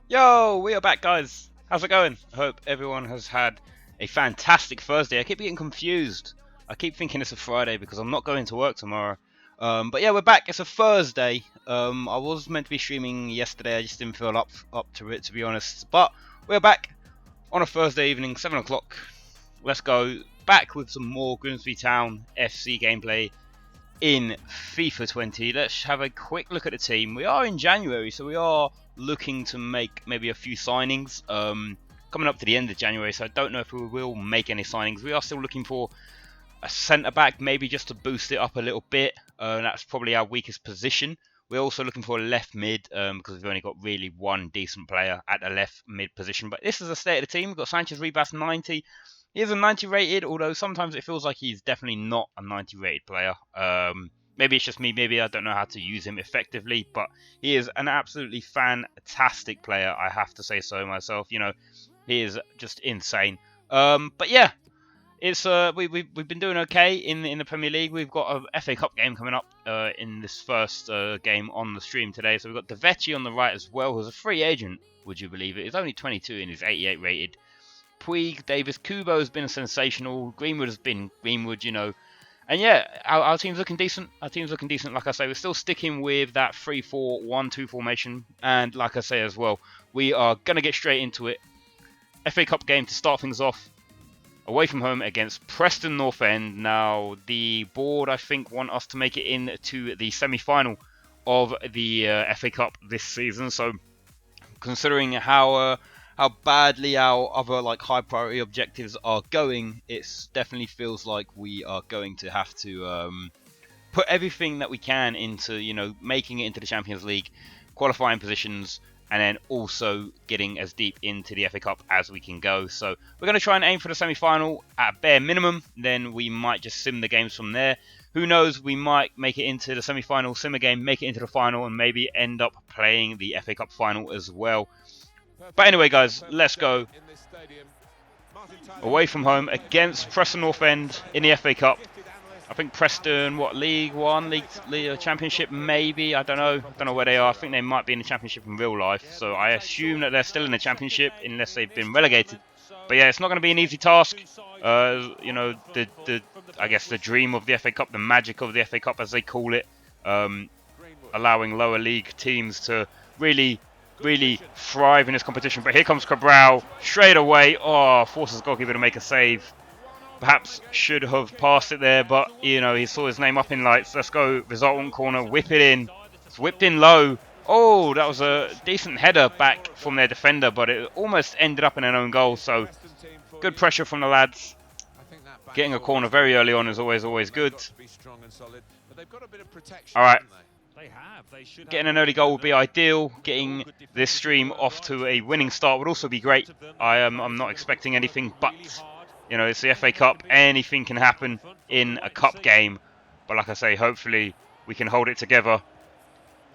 Yo, we are back, guys. How's it going? I hope everyone has had a fantastic Thursday. I keep getting confused. I keep thinking it's a Friday because I'm not going to work tomorrow. But yeah, we're back. It's a Thursday. I was meant to be streaming yesterday. I just didn't feel up to it, to be honest. But we're back on a Thursday evening, 7 o'clock. Let's go back with some more Grimsby Town FC gameplay in FIFA 20. Let's have a quick look at the team. We are in January, so we are looking to make maybe a few signings. Coming up to the end of January, so I don't know if we will make any signings. We are still looking for a centre back, maybe just to boost it up a little bit. That's probably our weakest position. We're also looking for a left mid because we've only got really one decent player at the left mid position. But this is the state of the team. We've got Sanchez Ribas 90. He is a 90 rated, although sometimes it feels like he's definitely not a 90 rated player. Maybe it's just me. Maybe I don't know how to use him effectively, but he is an absolutely fantastic player. I have to say so myself. You know, he is just insane. But yeah, it's we've been doing okay in the Premier League. We've got a FA Cup game coming up in this first game on the stream today. So we've got Devechi on the right as well, who's a free agent. Would you believe it? He's only 22 and he's 88 rated. Puig, Davis, Kubo has been sensational. Greenwood has been Greenwood, you know. And yeah, our team's looking decent. Our team's looking decent. Like I say, we're still sticking with that 3-4-1-2 formation. And like I say as well, we are going to get straight into it. FA Cup game to start things off. Away from home against Preston North End. Now, the board, I think, want us to make it into the semi-final of the FA Cup this season. So, considering how badly our other high priority objectives are going, it definitely feels like we are going to have to put everything that we can into making it into the Champions League, qualifying positions, and then also getting as deep into the FA Cup as we can go. So we're going to try and aim for the semi-final at a bare minimum. Then we might just sim the games from there. Who knows, we might make it into the semi-final, sim a game, make it into the final, and maybe end up playing the FA Cup final as well. But anyway, guys, let's go. Away from home against Preston North End in the FA Cup. I think Preston, League One, League Championship, maybe. I don't know. Don't know where they are. I think they might be in the Championship in real life. So I assume that they're still in the Championship unless they've been relegated. But yeah, it's not going to be an easy task. I guess the dream of the FA Cup, the magic of the FA Cup, as they call it, allowing lower league teams to really thrive in this competition. But here comes Cabral straight away. Oh, forces goalkeeper to make a save. Perhaps should have passed it there, but he saw his name up in lights. Let's go. Resultant corner. Whip it in. It's whipped in low. Oh, that was a decent header back from their defender, but it almost ended up in an own goal. So good pressure from the lads. Getting a corner very early on is always good. All right. Getting an early goal would be ideal. Getting this stream off to a winning start would also be great. I'm not expecting anything but, it's the FA Cup. Anything can happen in a cup game. But like I say, hopefully we can hold it together.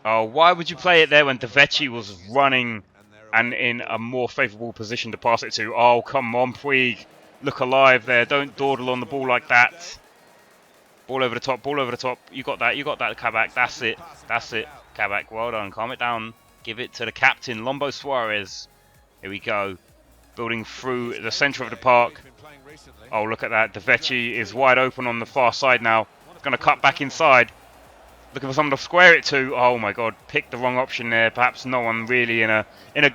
Oh, why would you play it there when Devechi was running and in a more favourable position to pass it to? Oh, come on, Puig. Look alive there. Don't dawdle on the ball like that. Ball over the top, ball over the top. You got that, Kabak. That's it, Kabak. Well done. Calm it down. Give it to the captain, Lombo Suarez. Here we go. Building through the centre of the park. Oh, look at that. Devechi is wide open on the far side now. Going to cut back inside. Looking for someone to square it to. Oh my God, picked the wrong option there. Perhaps no one really in a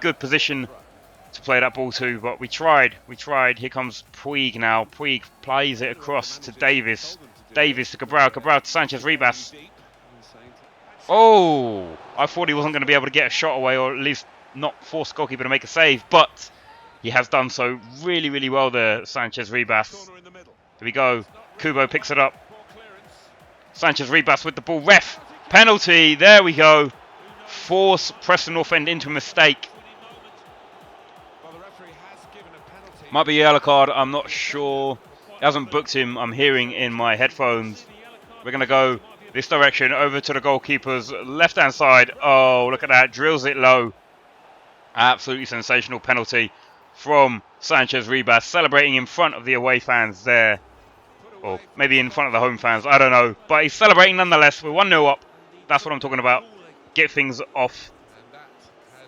good position to play that ball to, but we tried. Here comes Puig now. Puig plays it across to Davis. Davis to Cabral to Sanchez Ribas. Oh, I thought he wasn't going to be able to get a shot away, or at least not force the goalkeeper to make a save, but he has done so really well there, Sanchez Ribas. Here we go. Kubo picks it up. Sanchez Ribas with the ball. Ref. Penalty. There we go. Force Preston North End into a mistake. Might be a yellow card. I'm not sure. He hasn't booked him. I'm hearing in my headphones. We're going to go this direction over to the goalkeeper's left-hand side. Oh, look at that. Drills it low. Absolutely sensational penalty from Sanchez Ribas. Celebrating in front of the away fans there. Or maybe in front of the home fans. I don't know. But he's celebrating nonetheless. We're 1-0 up. That's what I'm talking about. Get things off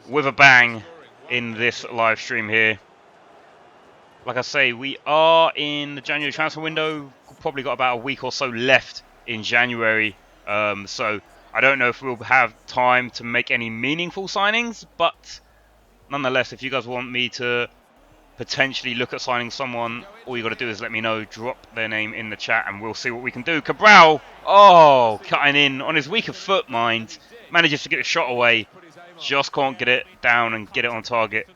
with a bang. in this live stream here. Like I say, we are in the January transfer window. Probably got about a week or so left in January. So I don't know if we'll have time to make any meaningful signings, but nonetheless, if you guys want me to potentially look at signing someone, all you got to do is let me know, drop their name in the chat, and we'll see what we can do. Cabral, oh, cutting in on his weaker foot, mind, manages to get a shot away, just can't get it down and get it on target.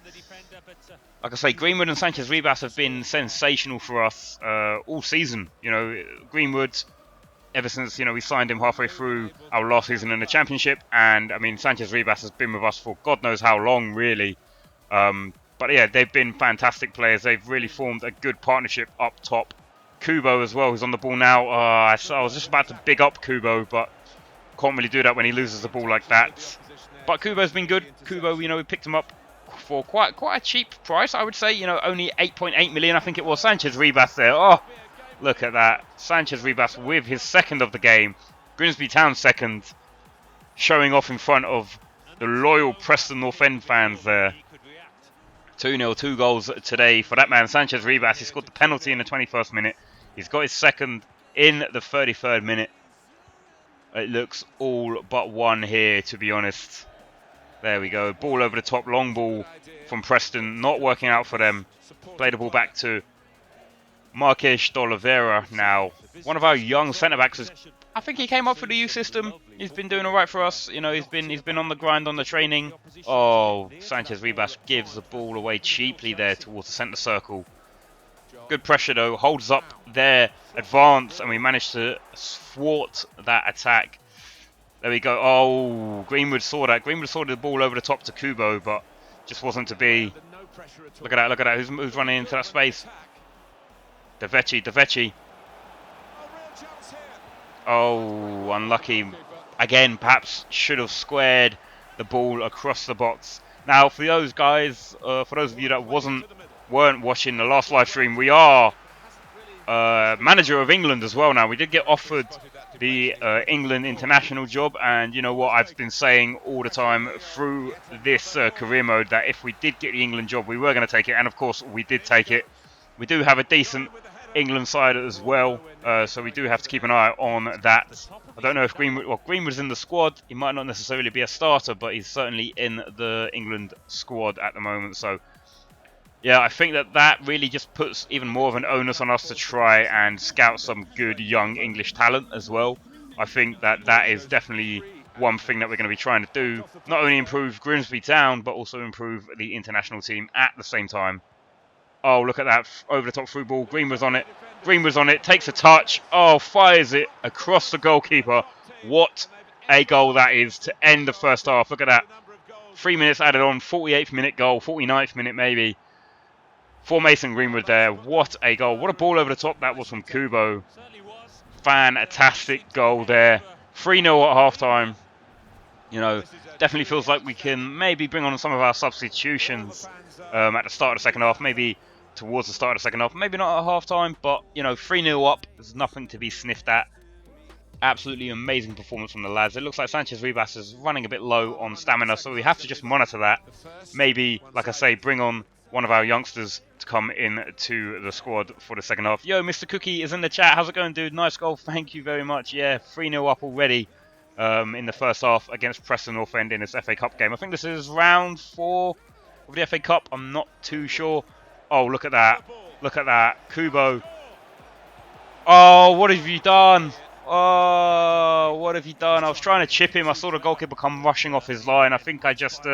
Like I say, Greenwood and Sanchez Ribas have been sensational for us all season. You know, Greenwood, ever since, you know, we signed him halfway through our last season in the Championship, and I mean, Sanchez Ribas has been with us for God knows how long, really. But yeah, they've been fantastic players. They've really formed a good partnership up top. Kubo as well, who's on the ball now. I was just about to big up Kubo, but can't really do that when he loses the ball like that. But Kubo's been good. Kubo, you know, we picked him up for quite a cheap price, I would say. You know, only 8.8 million, I think it was. Sanchez Ribas there. Oh, look at that. Sanchez Ribas with his second of the game. Grimsby Town second, showing off in front of the loyal Preston North End fans there. 2-0, 2 goals today for that man, Sanchez Ribas. He scored the penalty in the 21st minute. He's got his second in the 33rd minute. It looks all but one here, to be honest. There we go. Ball over the top, long ball from Preston. Not working out for them. Play the ball back to Marques de Oliveira now. One of our young centre-backs is, I think he came up for the youth system. He's been doing all right for us. You know, he's been on the grind, on the training. Oh, Sanchez Ribas gives the ball away cheaply there towards the centre circle. Good pressure though, holds up their advance, and we managed to thwart that attack. There we go. Oh, Greenwood saw that. Greenwood saw the ball over the top to Kubo, but just wasn't to be. Look at that, look at that. Who's running into that space? De Vecchi. Oh, unlucky. Again, perhaps should have squared the ball across the box. Now, for those guys, for those of you that weren't watching the last live stream, we are manager of England as well now. We did get offered the England international job, and you know what, I've been saying all the time through this career mode that if we did get the England job, we were going to take it, and of course we did take it. We do have a decent England side as well, so we do have to keep an eye on that. I don't know if Greenwood's in the squad. He might not necessarily be a starter, but he's certainly in the England squad at the moment. So yeah, I think that really just puts even more of an onus on us to try and scout some good young English talent as well. I think that is definitely one thing that we're going to be trying to do. Not only improve Grimsby Town, but also improve the international team at the same time. Oh, look at that over the top through ball. Greenwood's on it, takes a touch. Oh, fires it across the goalkeeper. What a goal that is to end the first half. Look at that. 3 minutes added on, 48th minute goal, 49th minute maybe. For Mason Greenwood there. What a goal. What a ball over the top that was from Kubo. Fantastic goal there. 3-0 at half time. You know, definitely feels like we can maybe bring on some of our substitutions at the start of the second half. Maybe towards the start of the second half. Maybe not at half time, but, you know, 3-0 up. There's nothing to be sniffed at. Absolutely amazing performance from the lads. It looks like Sanchez Ribas is running a bit low on stamina, so we have to just monitor that. Maybe, like I say, bring on one of our youngsters to come in to the squad for the second half. Yo, Mr. Cookie is in the chat. How's it going, dude? Nice goal. Thank you very much. Yeah, 3-0 up already in the first half against Preston North End in this FA Cup game. I think this is round 4 of the FA Cup. I'm not too sure. Oh, look at that. Look at that. Kubo. Oh, what have you done? Oh, what have you done? I was trying to chip him. I saw the goalkeeper come rushing off his line. I think I just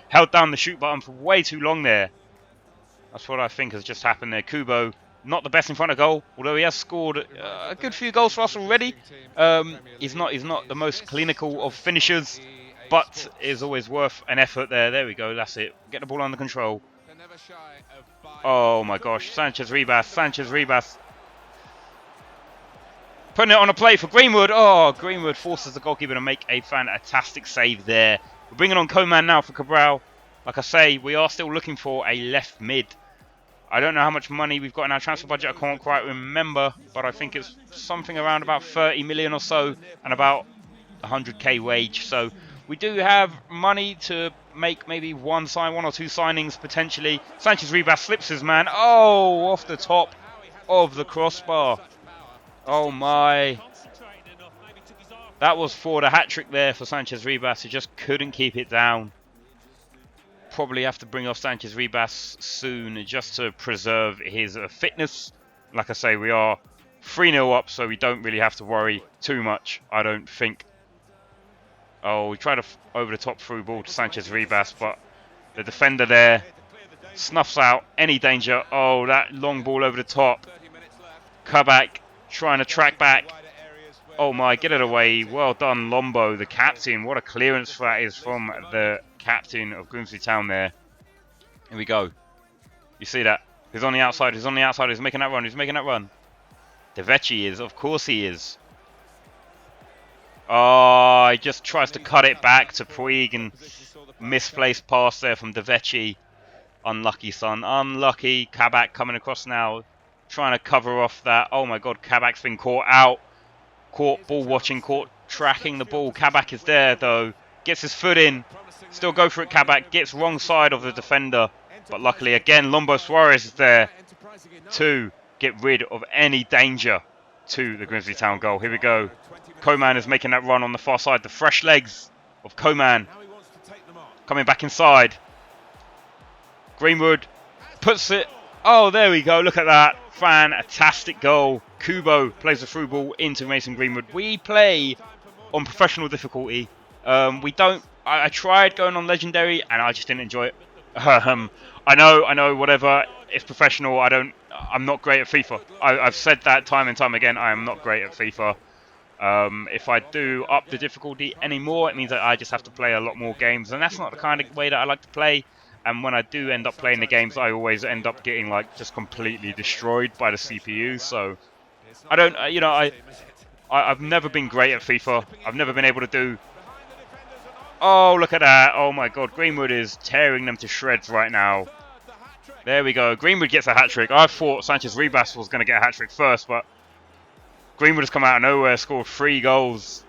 held down the shoot button for way too long there. That's what I think has just happened there. Kubo, not the best in front of goal, although he has scored a good few goals for us already. He's not the most clinical of finishers, but is always worth an effort there. There we go. That's it. Get the ball under control. Oh my gosh. Sanchez Ribas. Putting it on a plate for Greenwood. Oh, Greenwood forces the goalkeeper to make a fantastic save there. We're bringing on Coman now for Cabral. Like I say, we are still looking for a left mid. I don't know how much money we've got in our transfer budget. I can't quite remember, but I think it's something around about 30 million or so and about 100k wage. So We do have money to make maybe one or two signings potentially. Sanchez Ribas slips his man. Oh, off the top of the crossbar. Oh my. That was for the hat-trick there for Sanchez Ribas. He just couldn't keep it down. Probably have to bring off Sanchez Ribas soon just to preserve his fitness. Like I say, we are 3-0 up, so we don't really have to worry too much, I don't think. Oh, we tried a over the top through ball to Sanchez Ribas, but the defender there snuffs out any danger. Oh, that long ball over the top. Kabak trying to track back. Oh my, get it away. Well done, Lombo, the captain. What a clearance that is from the captain of Grimsby Town there. Here we go. You see that? He's on the outside. He's on the outside. He's making that run. He's making that run. De Vecchi is. Of course he is. Oh, he just tries to cut it back to Puig and misplaced pass there from De Vecchi. Unlucky, son. Unlucky. Kabak coming across now. Trying to cover off that. Oh my god, Kabak's been caught out. Caught ball watching, caught tracking the ball. Kabak is there though. Gets his foot in. Still go for it, Kabak. Gets wrong side of the defender. But luckily again, Lombo Suarez is there to get rid of any danger to the Grimsby Town goal. Here we go. Coman is making that run on the far side. The fresh legs of Coman. Coming back inside. Greenwood puts it. Oh, there we go. Look at that. Fantastic goal. Kubo plays the through ball into Mason Greenwood. We play on professional difficulty. We don't. I tried going on legendary and I just didn't enjoy it. I know. Whatever. It's professional. I'm not great at FIFA. I've said that time and time again. I am not great at FIFA. If I do up the difficulty anymore, it means that I just have to play a lot more games, and that's not the kind of way that I like to play. And when I do end up playing the games, I always end up getting like just completely destroyed by the CPU. So I don't, I've never been great at FIFA. I've never been able to do. Oh, look at that! Oh my God, Greenwood is tearing them to shreds right now. There we go. Greenwood gets a hat trick. I thought Sanchez Ribas was going to get a hat trick first, but Greenwood has come out of nowhere, scored 3 goals.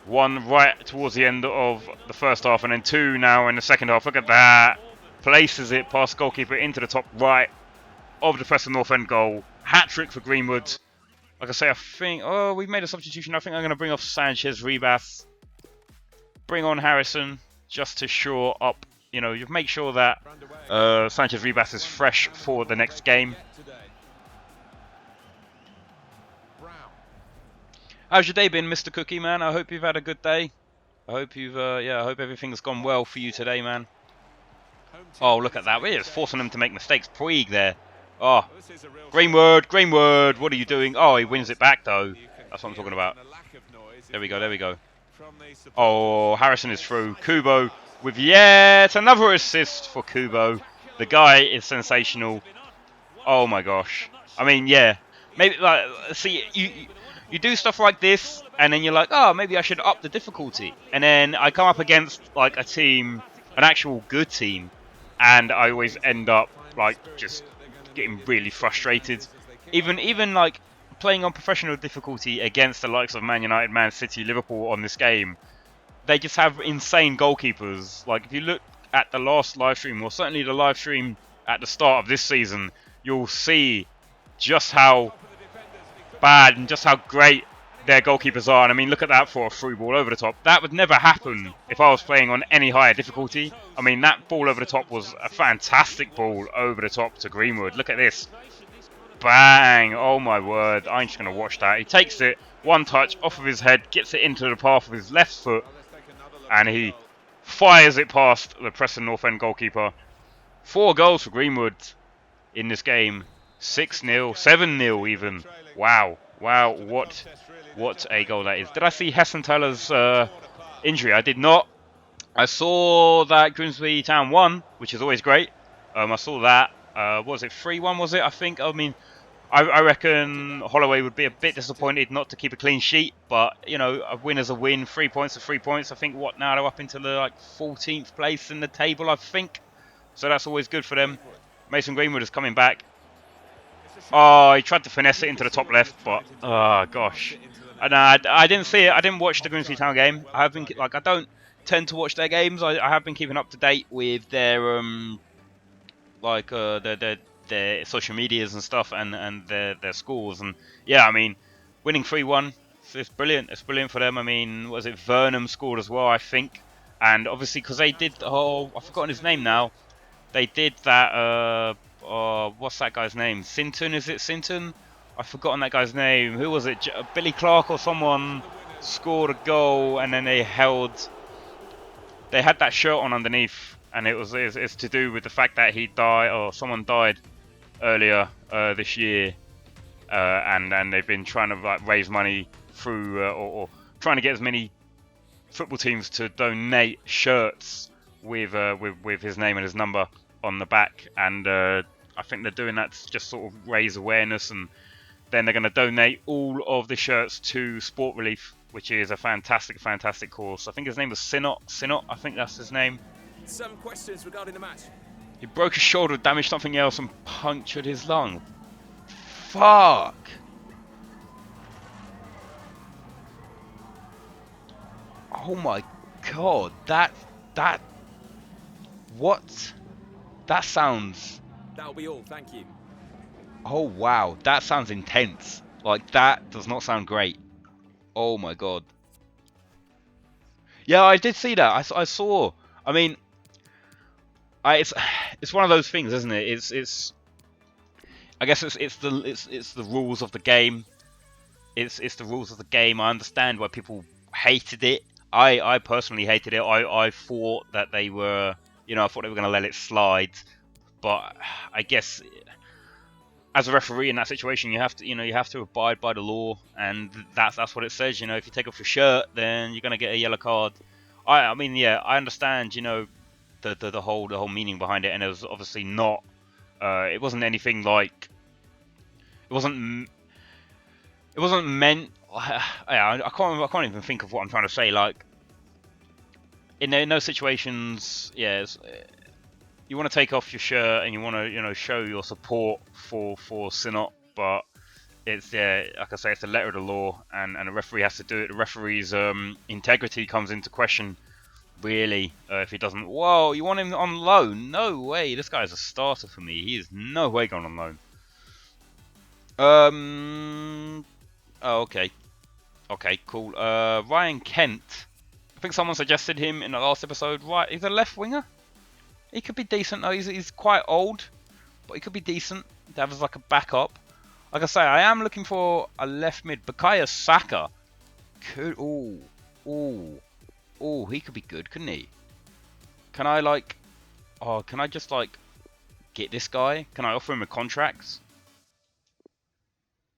1 right towards the end of the first half, and then 2 now in the second half. Look at that. Places it past goalkeeper into the top right of the Preston North End goal. Hat-trick for Greenwood. Like I say, I think... Oh, we've made a substitution. I think I'm going to bring off Sanchez Ribas. Bring on Harrison just to shore up. You know, you make sure that Sanchez Ribas is fresh for the next game. How's your day been, Mr. Cookie, man? I hope you've had a good day. I hope you've, I hope everything's gone well for you today, man. Oh, look at that. We're just forcing them to make mistakes. Puig there. Oh, Greenwood, what are you doing? Oh, he wins it back, though. That's what I'm talking about. There we go. Oh, Harrison is through. Kubo with yet another assist for Kubo. The guy is sensational. Oh, my gosh. I mean, yeah. Maybe, like, see, you do stuff like this, and then you're like, oh, maybe I should up the difficulty. And then I come up against, like, a team, an actual good team, and I always end up, like, just getting really frustrated. Even like, playing on professional difficulty against the likes of Man United, Man City, Liverpool on this game, they just have insane goalkeepers. Like, if you look at the last live stream, or certainly the live stream at the start of this season, you'll see just how bad and just how great their goalkeepers are. And I mean, look at that for a through ball over the top. That would never happen if I was playing on any higher difficulty. I mean, that ball over the top was a fantastic ball over the top to Greenwood. Look at this. Bang! Oh my word. I'm just going to watch that. He takes it, one touch off of his head, gets it into the path of his left foot, and he fires it past the Preston North End goalkeeper. 4 goals for Greenwood in this game. 6-0, 7-0 even. Wow, what a goal that is. Did I see Hessenthaler's injury? I did not. I saw that Grimsby Town won, which is always great. I saw that. What was it, 3-1 was it, I think? I mean, I reckon Holloway would be a bit disappointed not to keep a clean sheet, but, you know, a win is a win. 3 points are 3 points. I think, what, now they're up into the, like, 14th place in the table, I think. So that's always good for them. Mason Greenwood is coming back. Oh, he tried to finesse it into the top left, but oh gosh, and I didn't see it. I didn't watch the Grimsby Town game. I haven't, like, I don't tend to watch their games. I have been keeping up to date with their their social medias and stuff, and their scores. And yeah, I mean, winning 3-1, it's brilliant. It's brilliant for them. I mean, was it Vernam scored as well, I think, and obviously because they did I've forgotten his name now. They did that. What's that guy's name? Sinton, is it Sinton? I've forgotten that guy's name. Who was it? Billy Clark or someone scored a goal, and then they had that shirt on underneath, and it's to do with the fact that he died, or someone died earlier this year, and they've been trying to like raise money through or trying to get as many football teams to donate shirts with his name and his number on the back, and I think they're doing that to just sort of raise awareness, and then they're going to donate all of the shirts to Sport Relief, which is a fantastic cause. I think his name was Sinot, I think that's his name. Some questions regarding the match. He broke his shoulder, damaged something else, and punctured his lung. Fuck! Oh my god, what? That sounds... That'll be all, thank you. Oh wow, that sounds intense. Like, that does not sound great. Oh my god. Yeah, I did see that. I saw. I mean, it's one of those things, isn't it? It's I guess it's the rules of the game. It's the rules of the game. I understand why people hated it. I personally hated it. I thought that they were, I thought they were going to let it slide. But I guess as a referee in that situation, you have to abide by the law, and that's what it says. If you take off your shirt, then you're going to get a yellow card. I mean, yeah, I understand, the whole meaning behind it, and it was obviously not. It wasn't anything like. It wasn't meant. I can't even think of what I'm trying to say. Like, in those situations, yes, you want to take off your shirt and you want to, show your support for Sinot, but it's like I say, it's the letter of the law, and a referee has to do it. The referee's integrity comes into question, really, if he doesn't. Whoa, you want him on loan? No way. This guy's a starter for me. He is no way going on loan. Oh, okay. Okay, cool. Ryan Kent. I think someone suggested him in the last episode. Right, he's a left winger. He could be decent though. He's quite old, but he could be decent to have as like a backup. Like I say, I am looking for a left mid. Bukayo Saka could. He could be good, couldn't he? Can I like? Oh, can I just like get this guy? Can I offer him a contract?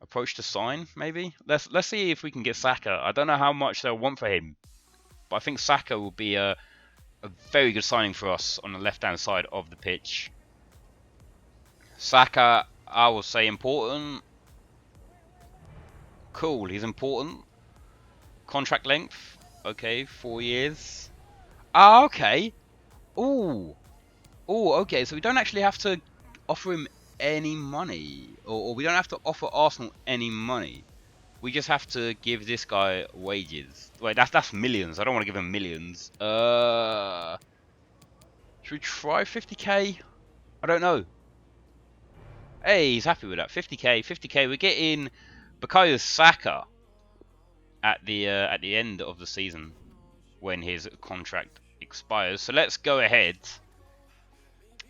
Approach to sign, maybe. Let's see if we can get Saka. I don't know how much they'll want for him, but I think Saka will be a very good signing for us on the left-hand side of the pitch. Saka, I will say important. Cool, he's important. Contract length, okay, 4 years. Ah, okay. Ooh, okay. So we don't actually have to offer him any money, or we don't have to offer Arsenal any money. We just have to give this guy wages. Wait, that's millions. I don't want to give him millions. Should we try 50k? I don't know. Hey, he's happy with that. 50k. We're getting Bukayo Saka at the end of the season when his contract expires. So let's go ahead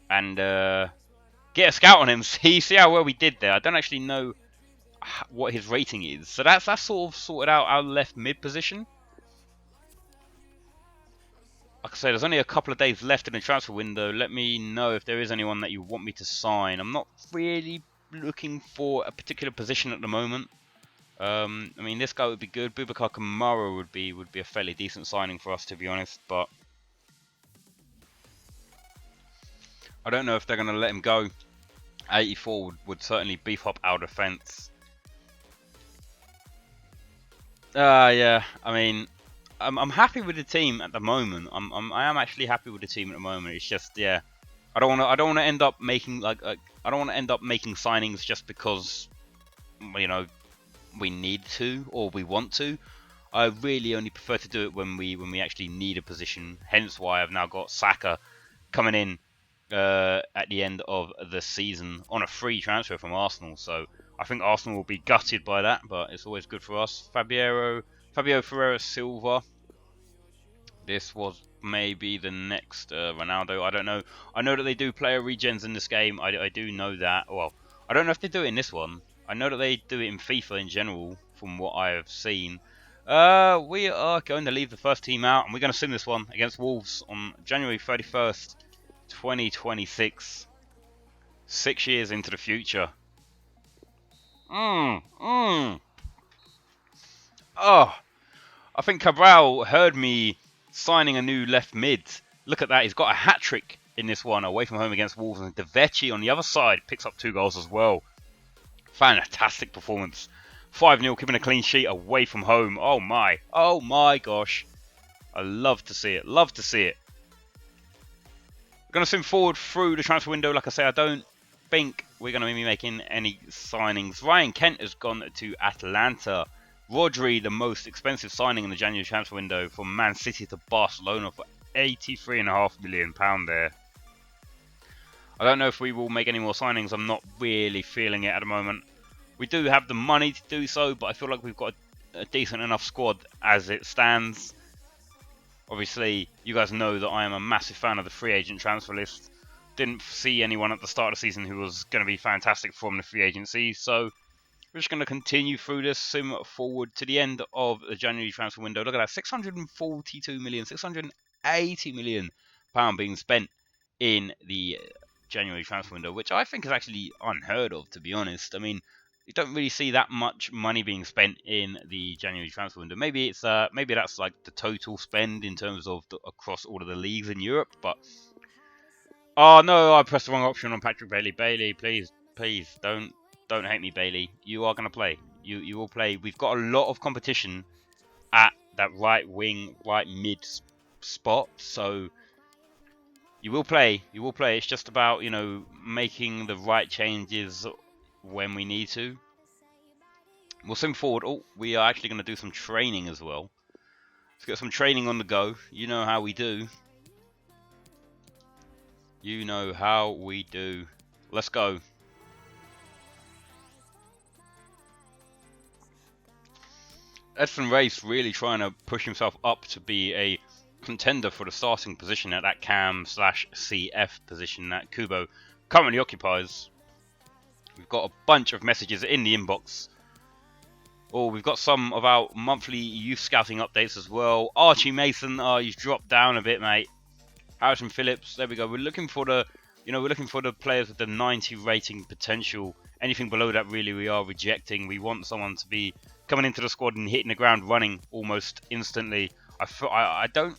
and get a scout on him. See how well we did there. I don't actually know what his rating is. So that's sort of sorted out our left mid position. Like I say, there's only a couple of days left in the transfer window. Let me know if there is anyone that you want me to sign. I'm not really looking for a particular position at the moment. I mean, this guy would be good. Boubacar Kamara would be a fairly decent signing for us, to be honest. But I don't know if they're going to let him go. 84 would certainly beef up our defence. Yeah, I mean, I'm happy with the team at the moment. I am actually happy with the team at the moment. It's just, yeah, I don't want to end up making I don't want to end up making signings just because we need to or we want to. I really only prefer to do it when we actually need a position. Hence why I've now got Saka coming in at the end of the season on a free transfer from Arsenal. So I think Arsenal will be gutted by that, but it's always good for us. Fabio Ferreira Silva. This was maybe the next Ronaldo. I don't know. I know that they do player regens in this game. I do know that. Well, I don't know if they do it in this one. I know that they do it in FIFA in general, from what I have seen. We are going to leave the first team out, and we're going to sim this one against Wolves on January 31st, 2026. 6 years into the future. Oh, I think Cabral heard me signing a new left mid. Look at that, he's got a hat-trick in this one, away from home against Wolves, and De Vecchi on the other side picks up 2 goals as well. Fantastic performance. 5-0, keeping a clean sheet away from home. Oh my gosh. I love to see it, love to see it. We're going to sim forward through the transfer window. Like I say, I don't think we're going to be making any signings. Ryan Kent has gone to Atalanta. Rodri, the most expensive signing in the January transfer window, from Man City to Barcelona for £83.5 million there. I don't know if we will make any more signings. I'm not really feeling it at the moment. We do have the money to do so, but I feel like we've got a decent enough squad as it stands. Obviously, you guys know that I am a massive fan of the free agent transfer list. Didn't see anyone at the start of the season who was going to be fantastic from the free agency, so we're just going to continue through this sim forward to the end of the January transfer window. Look at that, 642 million, 680 million pound being spent in the January transfer window, which I think is actually unheard of, to be honest. I mean, you don't really see that much money being spent in the January transfer window. Maybe it's maybe that's like the total spend in terms of across all of the leagues in Europe. But oh no, I pressed the wrong option on Patrick Bailey. Bailey, please don't hate me, Bailey. You are going to play. You will play. We've got a lot of competition at that right wing, right mid spot. So you will play. You will play. It's just about, you know, making the right changes when we need to. We'll sim forward. Oh, we are actually going to do some training as well. Let's get some training on the go. You know how we do. You know how we do. Let's go. Edson Reis really trying to push himself up to be a contender for the starting position at that cam/CF position that Kubo currently occupies. We've got a bunch of messages in the inbox. Oh, we've got some of our monthly youth scouting updates as well. Archie Mason, he's dropped down a bit, mate. Harrison Phillips, there we go. We're looking for the, we're looking for the players with the 90 rating potential. Anything below that, really, we are rejecting. We want someone to be coming into the squad and hitting the ground running almost instantly. I don't.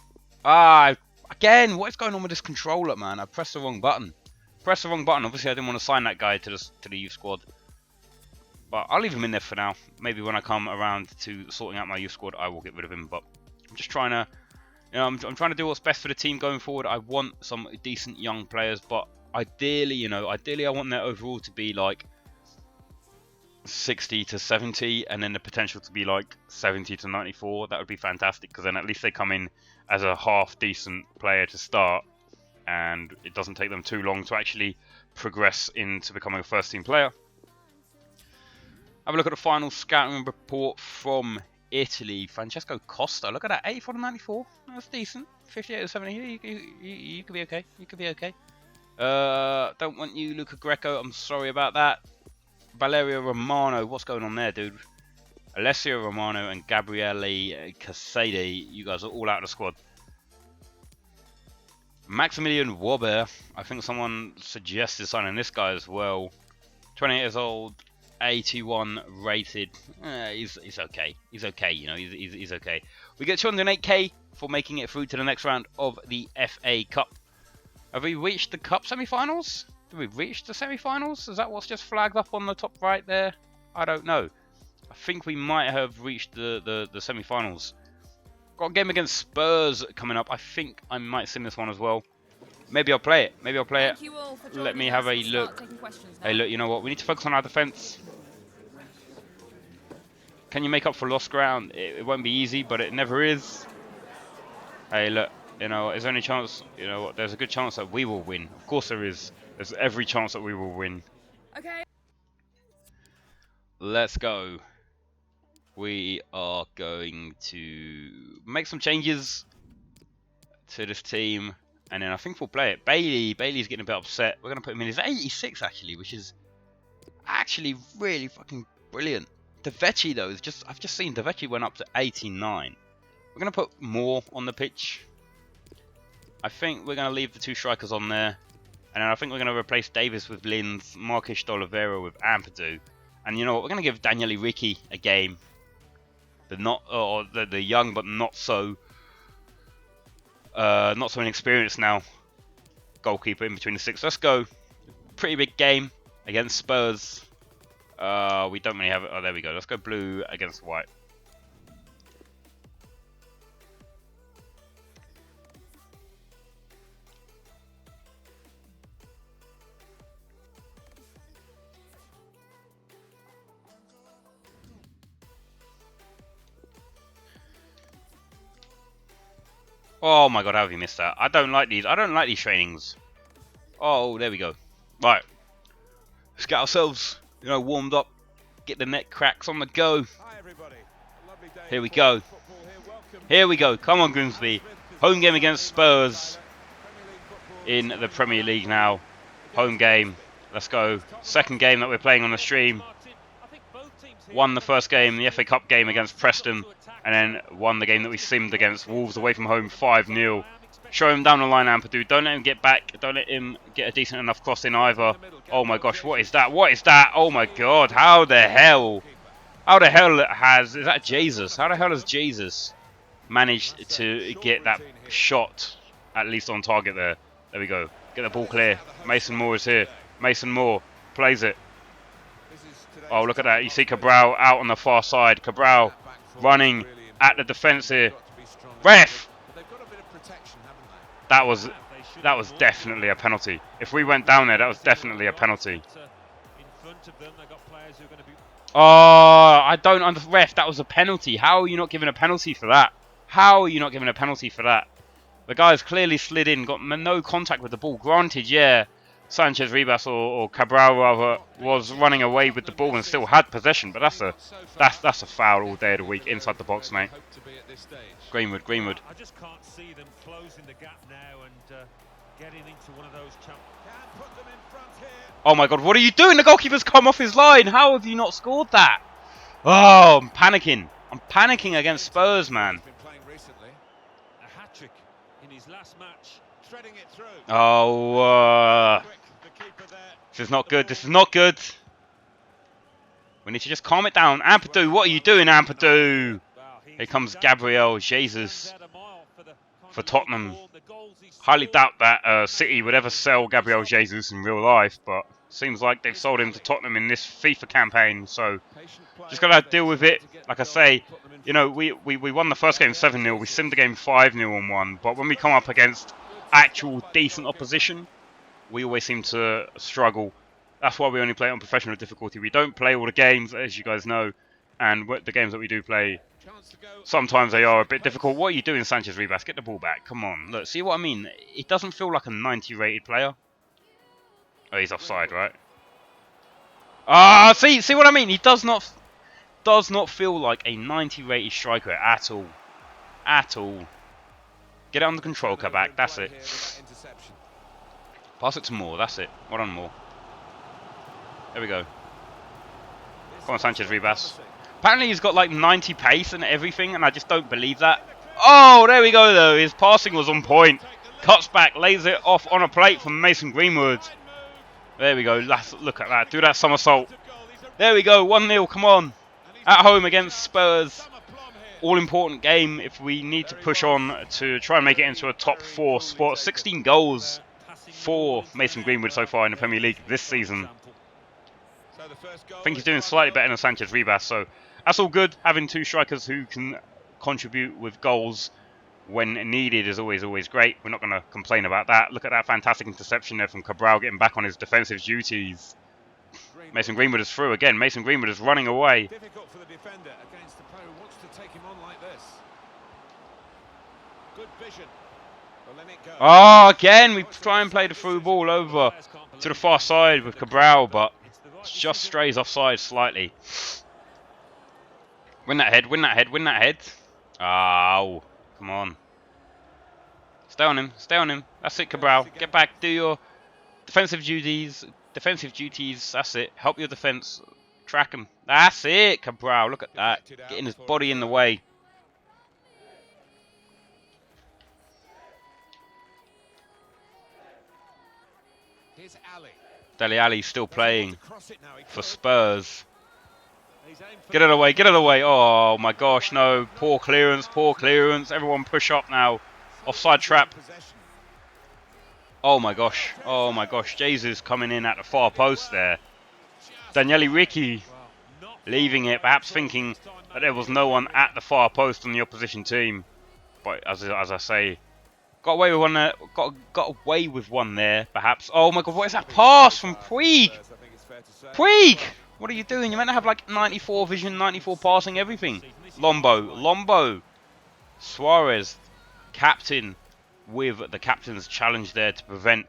Again, what is going on with this controller, man? I pressed the wrong button. Obviously, I didn't want to sign that guy to the youth squad. But I'll leave him in there for now. Maybe when I come around to sorting out my youth squad, I will get rid of him. But I'm just trying to, I'm trying to do what's best for the team going forward. I want some decent young players, but ideally, I want their overall to be like 60 to 70, and then the potential to be like 70 to 94. That would be fantastic, because then at least they come in as a half decent player to start, and it doesn't take them too long to actually progress into becoming a first team player. Have a look at the final scouting report from Italy. Francesco Costa, look at that, 84 to 94. That's decent. 58 to 70. You could be okay. You could be okay. Don't want you, Luca Greco. I'm sorry about that. Valerio Romano, what's going on there, dude? Alessio Romano and Gabriele Casade, you guys are all out of the squad. Maximilian Wobber, I think someone suggested signing this guy as well. 28 years old, 81 rated. He's okay. He's okay, he's okay. We get 208k for making it through to the next round of the FA Cup. Have we reached the Cup semi-finals? Did we reach the semi-finals? Is that what's just flagged up on the top right there? I don't know. I think we might have reached the semi-finals. Got a game against Spurs coming up. I think I might sim this one as well. Maybe I'll play it. Let me have a look. Hey, look, you know what? We need to focus on our defence. Can you make up for lost ground? It won't be easy, but it never is. Hey, look, you know, there's only chance, you know, there's a good chance that we will win. Of course there is. There's every chance that we will win. Okay. Let's go. We are going to make some changes to this team, and then I think we'll play it. Bailey's getting a bit upset. We're going to put him in. He's 86 actually, which is actually really fucking brilliant. Devechi though, I've just seen Devechi went up to 89. We're going to put more on the pitch. I think we're going to leave the 2 strikers on there. And then I think we're going to replace Davis with Linz, Marcus D'Oliveira with Ampadu. And you know what, we're going to give Daniel Ricky a game. The young but not so inexperienced now goalkeeper in between the 6. Let's go. Pretty big game against Spurs. We don't really have it. Oh, there we go. Let's go blue against white. Oh my god, how have you missed that? I don't like these. I don't like these trainings. Oh, there we go. Right. Let's get ourselves, you know, warmed up. Get the neck cracks on the go. Hi everybody. A lovely day Here we of go. football here. Welcome Here we go. Come on, Grimsby. Home game against Spurs in the Premier League now. Home game. Let's go. Second game that we're playing on the stream. Won the first game, the FA Cup game against Preston, and then won the game that we simmed against Wolves away from home 5-0. Show him down the line, Ampadu. Don't let him get back. Don't let him get a decent enough cross in either. Oh my gosh, what is that? What is that? Oh my god, how the hell? How the hell is that Jesus? How the hell has Jesus managed to get that shot at least on target there? There we go. Get the ball clear. Mason Moore is here. Mason Moore plays it. Oh, look at that. You see Cabral out on the far side. Cabral running at the defence here. Ref! That was definitely a penalty. If we went down there, that was definitely a penalty. Oh, I don't understand. Ref, that was a penalty. How are you not giving a penalty for that? How are you not giving a penalty for that? The guy's clearly slid in, got no contact with the ball. Granted, yeah, Sanchez Ribas or Cabral rather was running away with the ball and still had possession, but that's a foul all day of the week inside the box, mate. Greenwood. I just can't see them closing the gap now and getting into one of those Oh my god, what are you doing? The goalkeeper's come off his line. How have you not scored that? Oh, I'm panicking. I'm panicking against Spurs, man. a hat-trick in his last match. Oh, this is not good. This is not good. We need to just calm it down. Ampadu, what are you doing, Ampadu? Here comes Gabriel Jesus for Tottenham. Highly doubt that City would ever sell Gabriel Jesus in real life, but seems like they've sold him to Tottenham in this FIFA campaign. So just got to deal with it. Like I say, you know, we won the first game 7-0. We simmed the game 5-0 and won. But when we come up against actual decent opposition, we always seem to struggle. That's why we only play it on professional difficulty. We don't play all the games, as you guys know, and the games that we do play, sometimes they are a bit difficult. What are you doing, Sanchez Ribas? Get the ball back. Come on. Look, see what I mean? It doesn't feel like a 90 rated player. Oh, he's offside, right? Ah, see what I mean? He does not feel like a 90 rated striker at all. At all. Get it under control, Kabak. That's it. Pass it to Moore. That's it. Well done, Moore. There we go. Come on, Sanchez Ribas. Apparently he's got like 90 pace and everything, and I just don't believe that. Oh, there we go, though. His passing was on point. Cuts back, lays it off on a plate from Mason Greenwood. There we go. Look at that. Do that somersault. There we go. 1-0. Come on. At home against Spurs. All-important game if we need to push on to try and make it into a top 4 spot. 16 goals for Mason Greenwood so far in the Premier League this season. I think he's doing slightly better than Sanchez Ribas, so that's all good. Having 2 strikers who can contribute with goals when needed is always great. We're not going to complain about that. Look at that fantastic interception there from Cabral, getting back on his defensive duties. Mason Greenwood is through again. Mason Greenwood is running away. Difficult for the defender against the player who wants to take him on like this. Good vision. Well, let it go. Oh, again, we try and play the through ball over to the far side with Cabral, but it just strays offside slightly. Win that head, win that head, win that head. Oh, come on. Stay on him, stay on him. That's it, Cabral. Get back, do your defensive duties. Defensive duties, that's it. Help your defence. Track him. That's it, Cabral. Look at that. Getting his body in the way. Here's Ali. Dele Alli still playing Cross it now, he for could. Spurs. He's aimed for Get it away, get it away. Oh my gosh, no. Poor clearance, poor clearance. Everyone push up now. Offside trap. possession. Oh my gosh, oh my gosh. Jesus coming in at the far post there. Daniele Ricci leaving it, perhaps thinking that there was no one at the far post on the opposition team. But as I say, got away with one there. Got away with one there, perhaps. Oh my god, what is that pass from Puig? I think it's fair to say. Puig! What are you doing? You're meant to have like 94 vision, 94 passing, everything. Lombo. Suarez, captain, with the captain's challenge there to prevent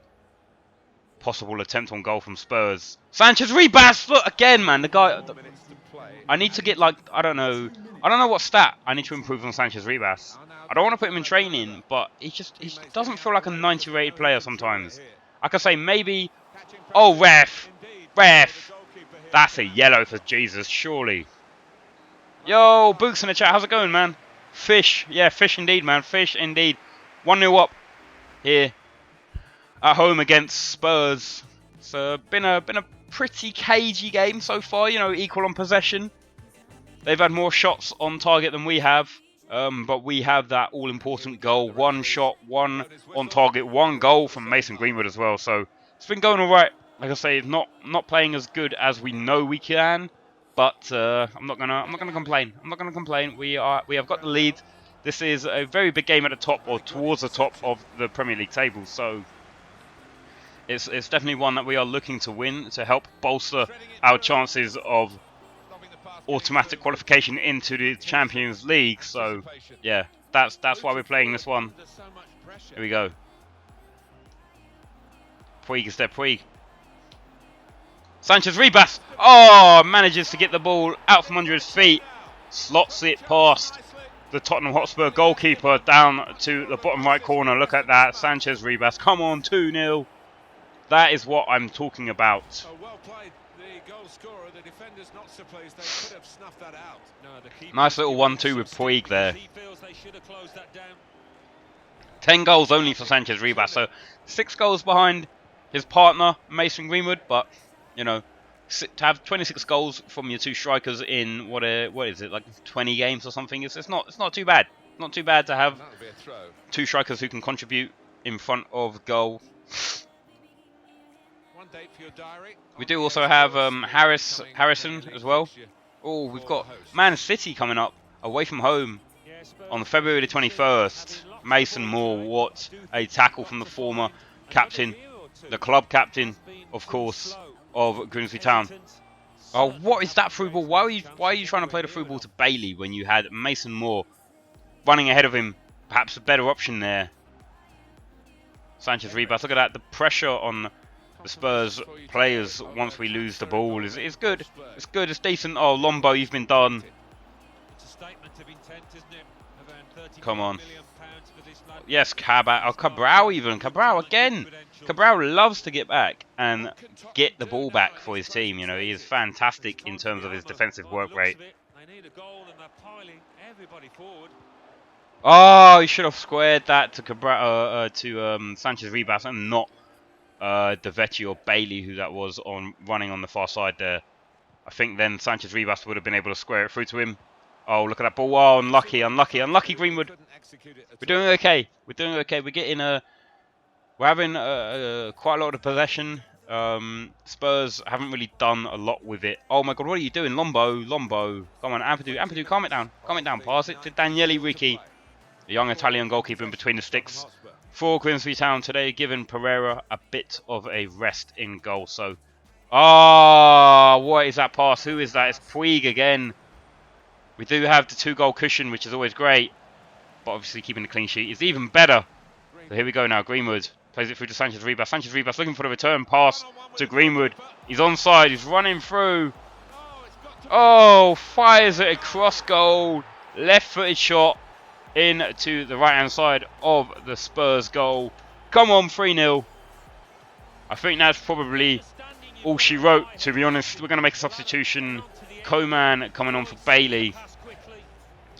possible attempt on goal from Spurs. Sanchez Rebas! Look, again, man, the guy... 4 minutes to play. I need to get like, I don't know what stat I need to improve on Sanchez Rebas. I don't want to put him in training, but he doesn't feel like a 90 rated player sometimes. I could say maybe, oh ref, that's a yellow for Jesus, surely. Yo, Books in the chat, how's it going, man? Fish, yeah, fish indeed, man, fish indeed. 1-0 up here at home against Spurs. So been a pretty cagey game so far, you know, equal on possession. They've had more shots on target than we have, but we have that all-important goal. One shot, one on target, one goal from Mason Greenwood as well. So it's been going all right. Like I say, not playing as good as we know we can, but I'm not gonna complain. I'm not gonna complain. We have got the lead. This is a very big game at the top, or towards the top of the Premier League table. So it's definitely one that we are looking to win to help bolster our chances of automatic qualification into the Champions League. So yeah, that's why we're playing this one. Here we go. Puig is there. Puig. Sanchez Rebas. Oh, manages to get the ball out from under his feet. Slots it past the Tottenham Hotspur goalkeeper down to the bottom right corner. Look at that. Sanchez Rebas. Come on, 2-0. That is what I'm talking about. Oh, well played. The goal scorer, the defender's not so pleased. They could have snuffed that out. No, the keeper Nice little 1-2 with Puig there. he feels they should have closed that down. 10 goals only for Sanchez Rebas. So 6 goals behind his partner, Mason Greenwood. But, you know, to have 26 goals from your two strikers in, what is it, like 20 games or something, it's not too bad. Not too bad to have That'll be a throw. two strikers who can contribute in front of goal. One date for your diary. We do also have Harrison as well. Oh, we've got Man City coming up away from home on February the 21st. Mason Moore, what a tackle from the former captain, the club captain, of course, of Grimsby Town. Oh, what is that through ball? Why are you trying to play the through ball to Bailey when you had Mason Moore running ahead of him? Perhaps a better option there. Sanchez Rebas, look at that. The pressure on the Spurs players once we lose the ball is good. It's good. It's decent. Oh, Lombo, you've been done. It's a statement of intent, isn't it? Around 30 Come on. million pounds for this lad. Yes, Cabral even. Cabral again. Cabral loves to get back and get the ball back for his team. You know, he is fantastic in terms of his defensive work rate. They need a goal and they're piling everybody forward. Oh, he should have squared that to Sanchez Rebas and not Devetti or Bailey, who that was running on the far side there. I think then Sanchez Rebas would have been able to square it through to him. Oh, look at that ball. Oh, unlucky Greenwood. We're doing okay. We're having quite a lot of possession. Spurs haven't really done a lot with it. Oh my god, what are you doing? Lombo. Come on, Ampadu, calm it down. Pass it to Daniele Ricci, the young Italian goalkeeper in between the sticks for Grimsby Town today, giving Pereira a bit of a rest in goal. So Ah, what is that pass? Who is that? It's Puig again. We do have the 2-goal cushion, which is always great. But obviously keeping the clean sheet is even better. So here we go now. Greenwood plays it through to Sanchez Ribas. Sanchez Ribas looking for the return pass to Greenwood. He's onside. He's running through. Oh, fires it across goal. Left-footed shot into the right-hand side of the Spurs goal. Come on, 3-0. I think that's probably all she wrote, to be honest. We're going to make a substitution. Coman coming on for Bailey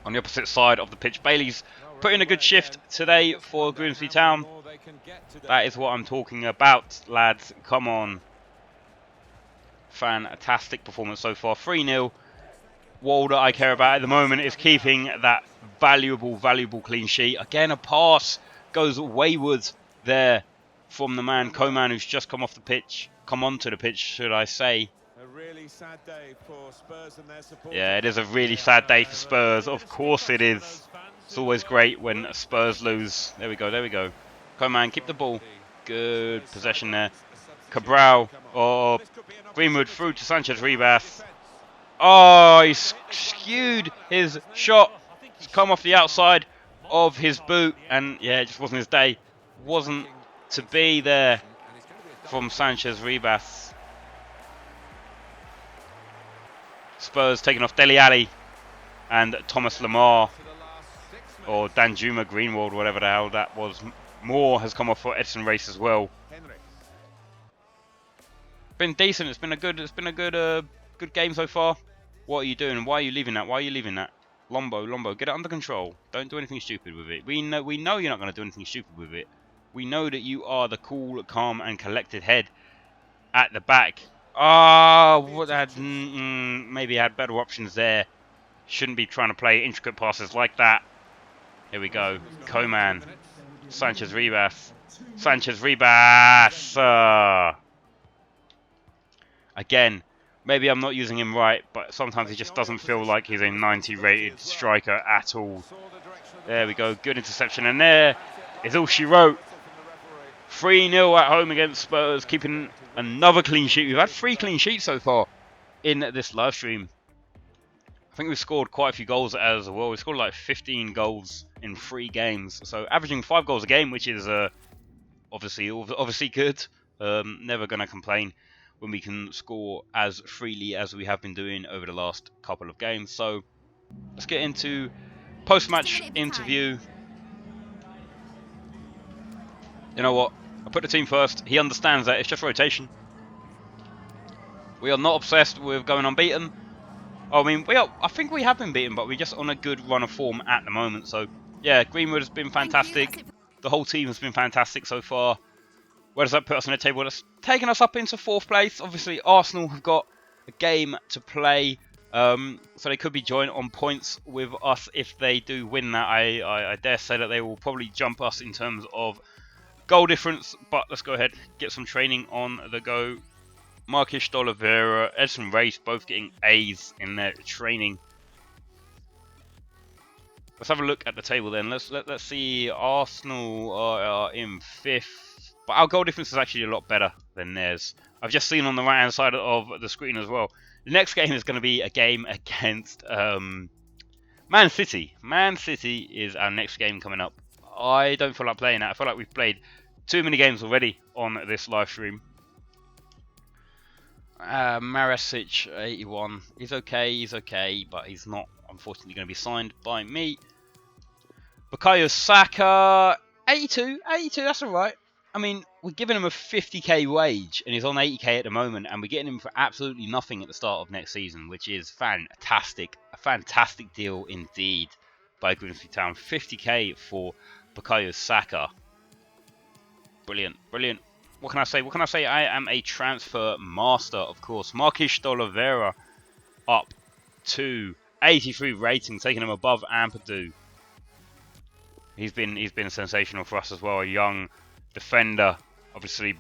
on the opposite side of the pitch. Bailey's put in a good shift today for Grimsby Town. That is what I'm talking about, lads. Come on. Fantastic performance so far. 3-0. All that I care about at the moment is keeping that valuable clean sheet. Again, a pass goes wayward there from the man Coman, who's just come onto the pitch, should I say. A really sad day for Spurs and their supporters. Yeah, it is a really sad day for Spurs. Of course it is. It's always great when Spurs lose. There we go. Coman, keep the ball. Good possession there. Cabral, or Greenwood through to Sanchez Ribas. Oh, he's skewed his shot. It's come off the outside of his boot, and yeah, it just wasn't his day. Wasn't to be there from Sanchez Ribas. Spurs taking off Dele Alli and Thomas Lemar, or Danjuma Greenwald, whatever the hell that was. Moore has come off for Edson Race as well. Been decent. It's been a good game so far. What are you doing? Why are you leaving that? Lombo, get it under control. Don't do anything stupid with it. We know you're not going to do anything stupid with it. We know that you are the cool, calm, and collected head at the back. Maybe had better options there. Shouldn't be trying to play intricate passes like that. Here we go. Coman. Sanchez Ribas. Again, maybe I'm not using him right, but sometimes he just doesn't feel like he's a 90 rated striker at all. There we go. Good interception. And there is all she wrote. 3-0 at home against Spurs, keeping another clean sheet. We've had 3 clean sheets so far in this live stream. I think we've scored quite a few goals as well. We scored like 15 goals in 3 games. So averaging 5 goals a game, which is obviously good. Never going to complain when we can score as freely as we have been doing over the last couple of games. So let's get into post-match interview. You know what? I put the team first. He understands that. It's just rotation. We are not obsessed with going unbeaten. I mean, I think we have been beaten, but we're just on a good run of form at the moment. So, yeah, Greenwood has been fantastic. The whole team has been fantastic so far. Where does that put us on the table? That's taken us up into 4th place. Obviously, Arsenal have got a game to play. So they could be joint on points with us if they do win that. I dare say that they will probably jump us in terms of goal difference. But let's go ahead, get some training on the go. Marquis de Oliveira, Edson Race, both getting A's in their training. Let's have a look at the table then. Let's see. Arsenal are in 5th, but our goal difference is actually a lot better than theirs. I've just seen on the right hand side of the screen as well. The next game is going to be a game against Man City. Man City is our next game coming up. I don't feel like playing that. I feel like we've played too many games already on this live stream. Marasic 81. He's okay, but he's not unfortunately going to be signed by me. Bukayo Saka 82, that's alright. I mean, we're giving him a 50k wage and he's on 80k at the moment, and we're getting him for absolutely nothing at the start of next season, which is fantastic. A fantastic deal indeed by Grimsby Town. 50k for Bukayo Saka. Brilliant. What can I say? I am a transfer master, of course. Marquis de Oliveira up to 83 rating, taking him above Ampadu. He's been sensational for us as well. A young defender, obviously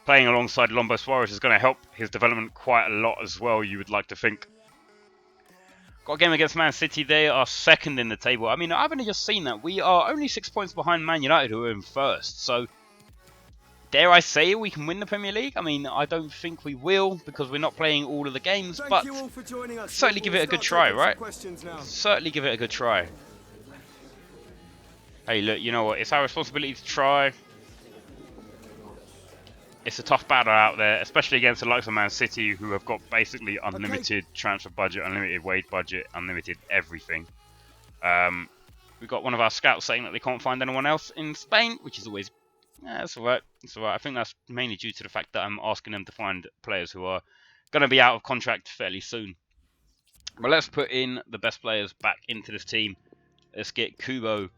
playing alongside Lombo Suarez is going to help his development quite a lot as well, you would like to think. Got a game against Man City. They are 2nd in the table. I mean, I've only just seen that. We are only 6 points behind Man United, who are in 1st. So dare I say we can win the Premier League? I mean, I don't think we will because we're not playing all of the games, but certainly give it a good try, right? Certainly give it a good try. Hey, look, you know what? It's our responsibility to try. It's a tough battle out there, especially against the likes of Man City, who have got basically unlimited transfer budget, unlimited wage budget, unlimited everything. We've got one of our scouts saying that they can't find anyone else in Spain, which is always... Yeah, it's alright. It's alright. I think that's mainly due to the fact that I'm asking them to find players who are going to be out of contract fairly soon. But let's put in the best players back into this team. Let's get Kubo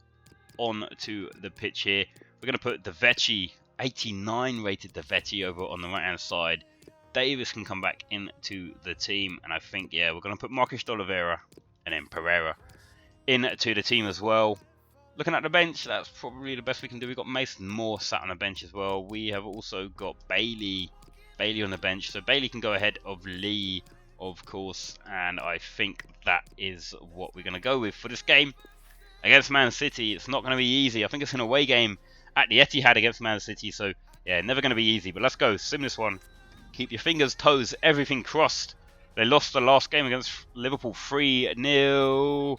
onto the pitch here. We're going to put the Vecchi, 89 rated the Vecchi over on the right hand side. Davis can come back into the team, and I think, yeah, we're going to put Marcus de Oliveira and then Pereira into the team as well. Looking at the bench, that's probably the best we can do. We've got Mason Moore sat on the bench as well. We have also got Bailey on the bench, so Bailey can go ahead of Lee, of course, and I think that is what we're going to go with for this game against Man City. It's not going to be easy. I think it's an away game at the Etihad against Man City, so yeah, never going to be easy. But let's go, sim this one. Keep your fingers, toes, everything crossed. They lost the last game against Liverpool 3-0.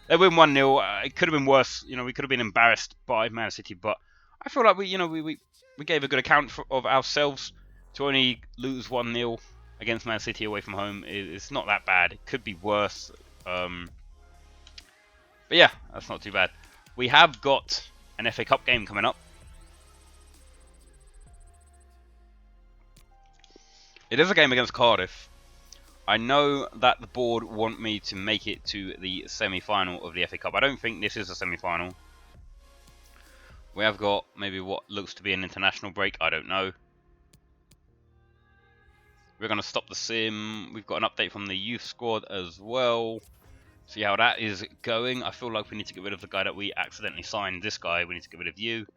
They win 1-0. It could have been worse. You know, we could have been embarrassed by Man City, but I feel like we gave a good account of ourselves to only lose 1-0 against Man City away from home. It's not that bad. It could be worse. But yeah, that's not too bad. We have got an FA Cup game coming up. It is a game against Cardiff. I know that the board want me to make it to the semi-final of the FA Cup. I don't think this is a semi-final. We have got maybe what looks to be an international break. I don't know. We're going to stop the sim. We've got an update from the youth squad as well. See how that is going. I feel like we need to get rid of the guy that we accidentally signed. This guy, we need to get rid of you.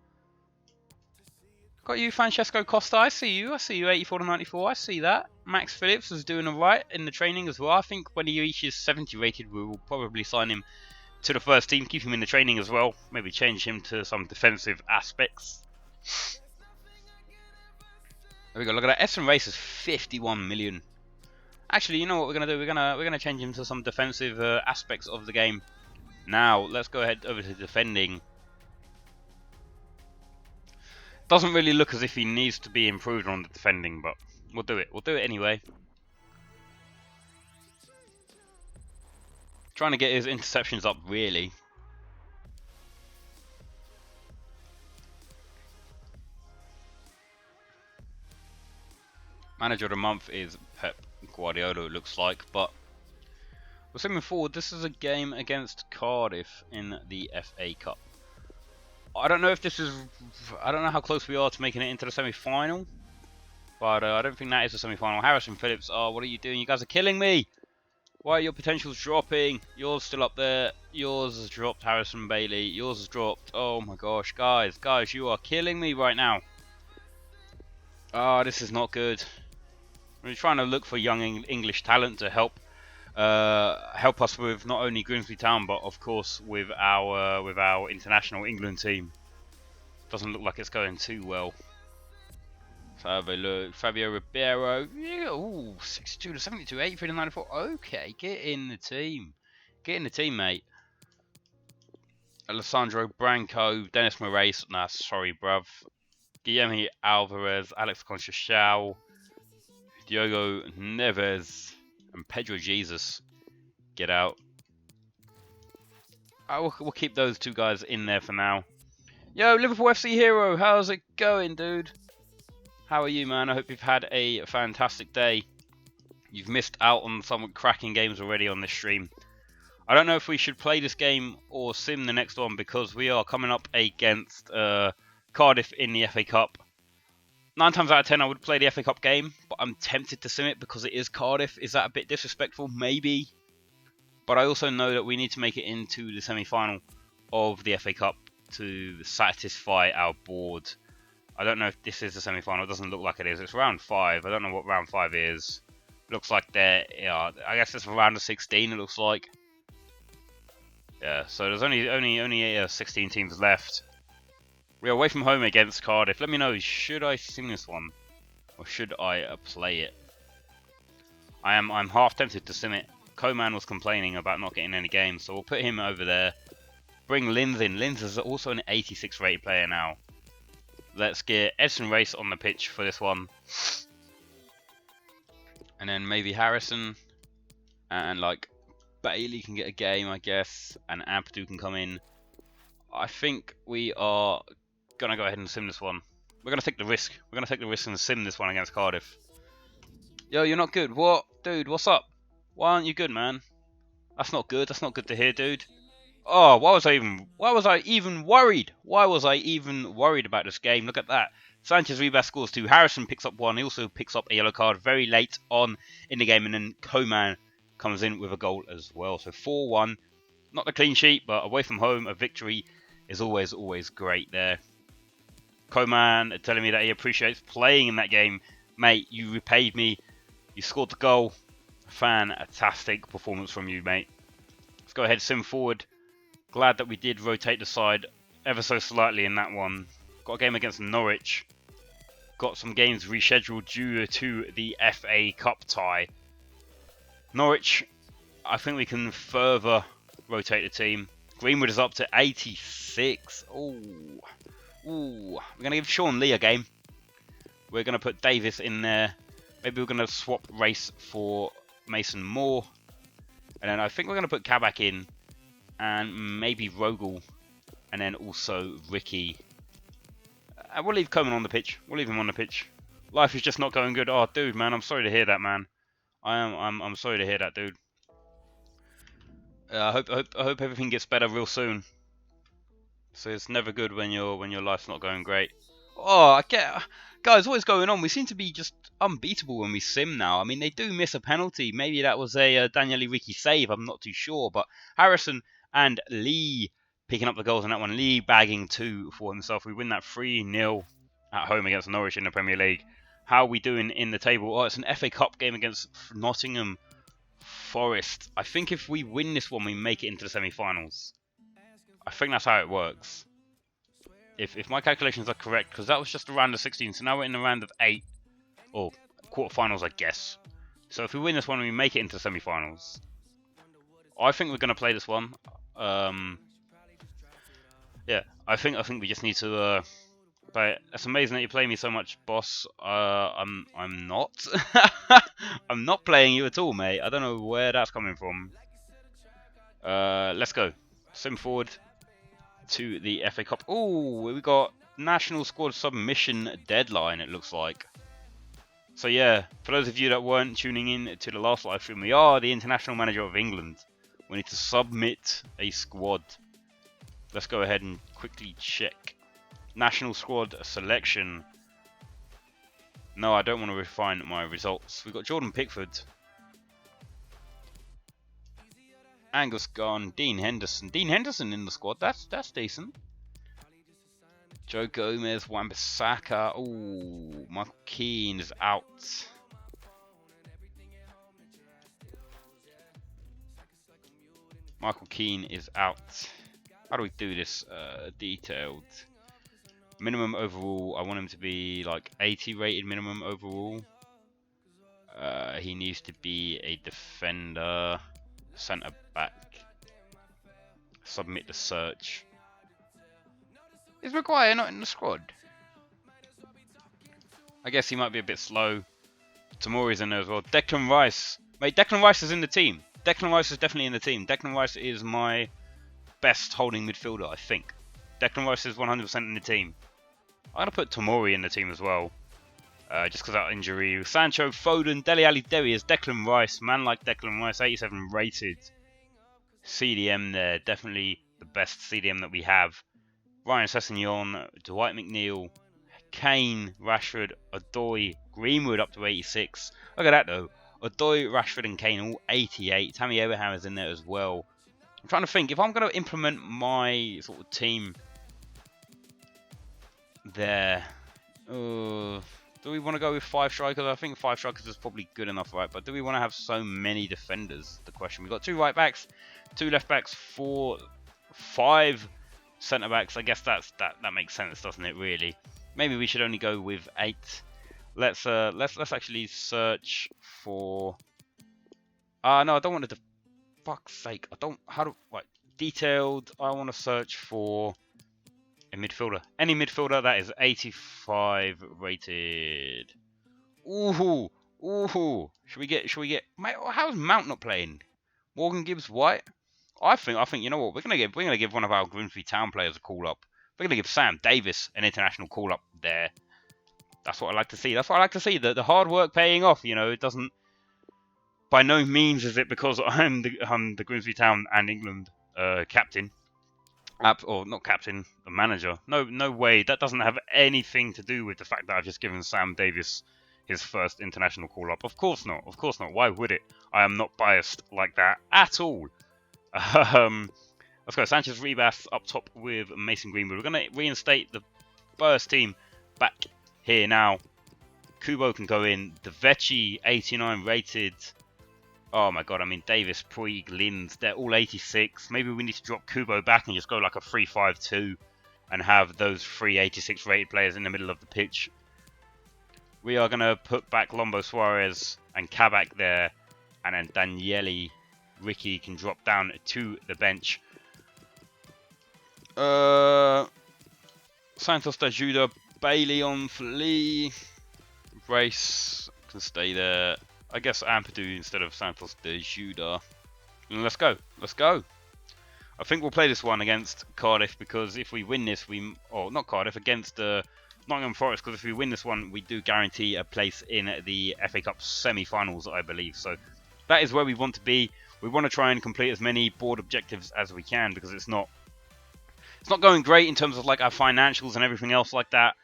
Got you, Francesco Costa. I see you. I see you, 84 to 94. I see that. Max Phillips is doing alright in the training as well. I think when he reaches 70 rated, we will probably sign him to the first team. Keep him in the training as well. Maybe change him to some defensive aspects. There we go. Look at that. Essen Race is 51 million. Actually, you know what we're gonna do? We're gonna change him to some defensive aspects of the game. Now, let's go ahead over to defending. Doesn't really look as if he needs to be improved on the defending, but we'll do it. We'll do it anyway. Trying to get his interceptions up, really. Manager of the month is Pep Guardiola, it looks like, but we're moving forward. This is a game against Cardiff in the FA Cup. I don't know if this is... I don't know how close we are to making it into the semi-final. But I don't think that is the semi-final. Harrison Phillips, oh, what are you doing? You guys are killing me! Why are your potentials dropping? Yours still up there. Yours has dropped, Harrison Bailey. Yours has dropped. Oh my gosh, guys, you are killing me right now. Oh, this is not good. We're trying to look for young English talent to help us with not only Grimsby Town, but of course with our international England team. Doesn't look like it's going too well. So have a look. Fabio Ribeiro, yeah, ooh, 62 to 72, 83 to 94. Okay, get in the team. Get in the team, mate. Alessandro Branco, Dennis Moraes, nah, sorry, bruv. Guilherme Alvarez, Alex Conchachao, Diogo Neves, and Pedro Jesus. Get out. We'll keep those two guys in there for now. Yo, Liverpool FC Hero, how's it going, dude? How are you, man? I hope you've had a fantastic day. You've missed out on some cracking games already on this stream. I don't know if we should play this game or sim the next one because we are coming up against Cardiff in the FA Cup. 9 times out of 10 I would play the FA Cup game, but I'm tempted to sim it because it is Cardiff. Is that a bit disrespectful? Maybe. But I also know that we need to make it into the semi-final of the FA Cup to satisfy our board. I don't know if this is the semi-final. It doesn't look like it is. It's round 5. I don't know what round 5 is. Looks like they're... Yeah, I guess it's round of 16 it looks like. Yeah, so there's only 16 teams left. We're away from home against Cardiff. Let me know, should I sim this one? Or should I play it? I'm half tempted to sim it. Coman was complaining about not getting any games, so we'll put him over there. Bring Linz in. Linz is also an 86 rated player now. Let's get Edson Race on the pitch for this one. And then maybe Harrison. And like Bailey can get a game, I guess. And Abdu can come in. I think we are going to go ahead and sim this one. We're going to take the risk. We're going to take the risk and sim this one against Cardiff. Yo, you're not good. What? Dude, what's up? Why aren't you good, man? That's not good. That's not good to hear, dude. Oh, why was I even worried? Why was I even worried about this game? Look at that. Sanchez Ribas scores 2. Harrison picks up 1. He also picks up a yellow card very late on in the game. And then Coman comes in with a goal as well. So 4-1. Not a clean sheet, but away from home, a victory is always great there. Coman telling me that he appreciates playing in that game. Mate, you repaid me. You scored the goal. Fantastic performance from you, mate. Let's go ahead, sim forward. Glad that we did rotate the side ever so slightly in that one. Got a game against Norwich. Got some games rescheduled due to the FA Cup tie. Norwich, I think we can further rotate the team. Greenwood is up to 86. Ooh. We're going to give Sean Lee a game. We're going to put Davis in there. Maybe we're going to swap Race for Mason Moore. And then I think we're going to put Kabak in. And maybe Rogel. And then also Ricky. We'll leave Coman on the pitch. We'll leave him on the pitch. Life is just not going good. Oh, dude, man. I'm sorry to hear that, man. I'm sorry to hear that, dude. I hope everything gets better real soon. So it's never good when your life's not going great. Oh, I get, guys, what is going on? We seem to be just unbeatable when we sim now. I mean, they do miss a penalty. Maybe that was a Daniel Ricky save. I'm not too sure. But Harrison and Lee picking up the goals on that one. Lee bagging 2 for himself. We win that 3-0 at home against Norwich in the Premier League. How are we doing in the table? Oh, it's an FA Cup game against Nottingham Forest. I think if we win this one, we make it into the semi-finals. I think that's how it works. If my calculations are correct, because that was just a round of 16, so now we're in the round of 8, or quarterfinals, I guess. So if we win this one, we make it into the semi-finals. I think we're going to play this one. Yeah, I think we just need to play it. It's amazing that you play me so much, boss. I'm not. I'm not playing you at all, mate. I don't know where that's coming from. Let's go. Sim forward to the FA Cup. Oh, we got national squad submission deadline, it looks like. So yeah, for those of you that weren't tuning in to the last live stream, we are the international manager of England. We need to submit a squad. Let's go ahead and quickly check. National squad selection. No, I don't want to refine my results. We've got Jordan Pickford, Angus Gunn, Dean Henderson. Dean Henderson in the squad. That's decent. Joe Gomez, Wan-Bissaka. Oh, Michael Keane is out. Michael Keane is out. How do we do this? Detailed. Minimum overall. I want him to be like 80 rated minimum overall. He needs to be a defender. Centre back. Submit the search. Is Maguire not in the squad? I guess he might be a bit slow. Tamori's in there as well. Declan Rice. Mate, Declan Rice is in the team. Declan Rice is definitely in the team. Declan Rice is my best holding midfielder, I think. Declan Rice is 100% in the team. I'm going to put Tomori in the team as well. Just because of that injury. Sancho, Foden, Dele Alli, Derry is Declan Rice. Man like Declan Rice, 87 rated. CDM there. Definitely the best CDM that we have. Ryan Sessegnon, Dwight McNeil, Kane, Rashford, Odoi, Greenwood up to 86. Look at that though. Odoi, Rashford and Kane all 88. Tammy Abraham is in there as well. I'm trying to think. If I'm going to implement my sort of team there. Do we want to go with 5 strikers? I think 5 strikers is probably good enough, right? But do we want to have so many defenders? The question. We've got 2 right backs, 2 left backs, 5 centre backs. I guess that makes sense, doesn't it? Really, maybe we should only go with 8. Let's actually search for. No, I don't want to. Fuck's sake, I don't. How do what detailed? I want to search for a midfielder. Any midfielder that is 85 rated. Ooh, ooh. Should we get? Mate, how's Mount not playing? Morgan Gibbs White. I think you know what, we're gonna give one of our Grimsby Town players a call up. We're gonna give Sam Davis an international call up there. That's what I like to see. That's what I like to see. The hard work paying off. You know, it doesn't. By no means is it because I'm the Grimsby Town and England captain, or not captain, the manager. No way. That doesn't have anything to do with the fact that I've just given Sam Davis his first international call up. Of course not. Of course not. Why would it? I am not biased like that at all. Let's go. Sanchez Ribas up top with Mason Greenwood. We're going to reinstate the first team back here now. Kubo can go in. The Vecchi 89 rated. Oh my god, I mean Davis, Puig, Linz, they're all 86. Maybe we need to drop Kubo back and just go like a 3-5-2 and have those 3 86 rated players in the middle of the pitch. We are going to put back Lombo Suarez and Kabak there, and then Daniele Ricky can drop down to the bench. Santos de Juda, Bailey on Flea, Brace can stay there. I guess Ampadu instead of Santos de Juda. And let's go. Let's go. I think we'll play this one against Cardiff because if we win this, not Cardiff, against Nottingham Forest, because if we win this one, we do guarantee a place in the FA Cup semi-finals, I believe. So that is where we want to be. We want to try and complete as many board objectives as we can because it's not going great in terms of like our financials and everything else like that,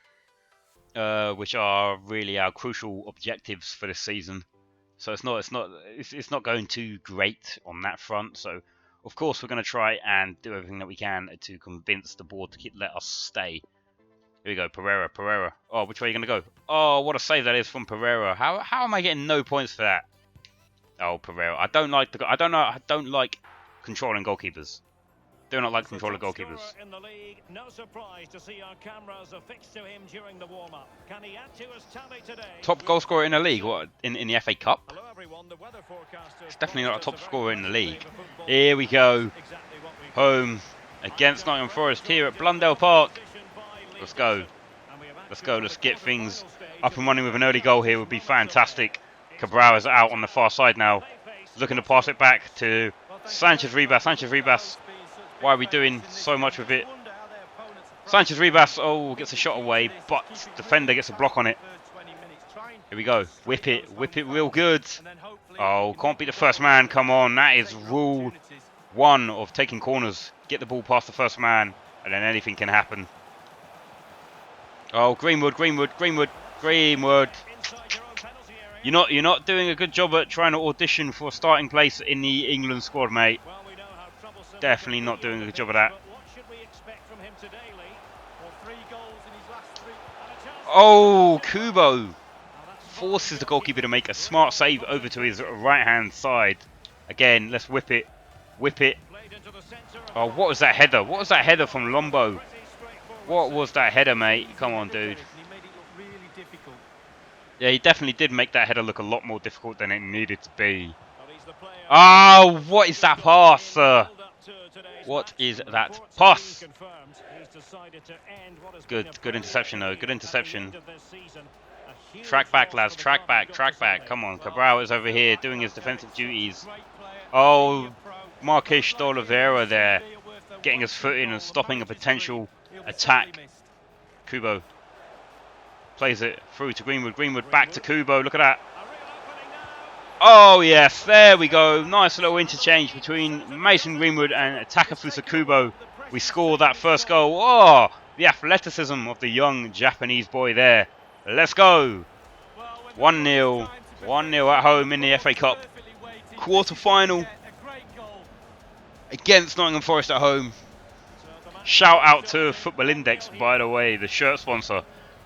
which are really our crucial objectives for this season. So it's not going too great on that front. So of course we're going to try and do everything that we can to convince the board to let us stay. Here we go, Pereira. Oh, which way are you going to go? Oh, what a save that is from Pereira. How am I getting no points for that? Oh, Pereira. I don't like controlling goalkeepers. Do not like controller goalkeepers. In the league, no surprise to see our cameras affixed to him during the warm-up. Can he add to his tally today? Top goal scorer in the league? What, in the FA Cup? Hello everyone, the weather forecaster. It's definitely not a top scorer in the league. Here we go. Home against Nottingham Forest here at Blundell Park. Let's go. Let's go. Let's get things up and running with an early goal here. Would be fantastic. Cabral is out on the far side now. Looking to pass it back to Sanchez Ribas. Why are we doing so much with it? Sanchez Ribas, gets a shot away, but defender gets a block on it. Here we go. Whip it real good. Oh, can't be the first man. Come on, that is rule 1 of taking corners. Get the ball past the first man, and then anything can happen. Oh, Greenwood. You're not doing a good job at trying to audition for a starting place in the England squad, mate. Definitely not doing a good job of that. Oh, Kubo forces the goalkeeper to make a smart save over to his right-hand side. Again, let's whip it. Oh, what was that header? What was that header from Lombo? What was that header, mate? Come on, dude. Yeah, he definitely did make that header look a lot more difficult than it needed to be. Oh, what is that pass, sir? What is that pass? Good interception though. Good interception. Track back, lads. Track back. Come on, Cabral is over here doing his defensive duties. Oh, Marques de Oliveira there, getting his foot in and stopping a potential attack. Kubo plays it through to Greenwood. Greenwood back to Kubo. Look at that. Oh yes, there we go. Nice little interchange between Mason Greenwood and Takefusa Kubo. We score that first goal. Oh, the athleticism of the young Japanese boy there. Let's go. 1-0. 1-0 at home in the FA Cup quarter-final against Nottingham Forest at home. Shout out to Football Index, by the way, the shirt sponsor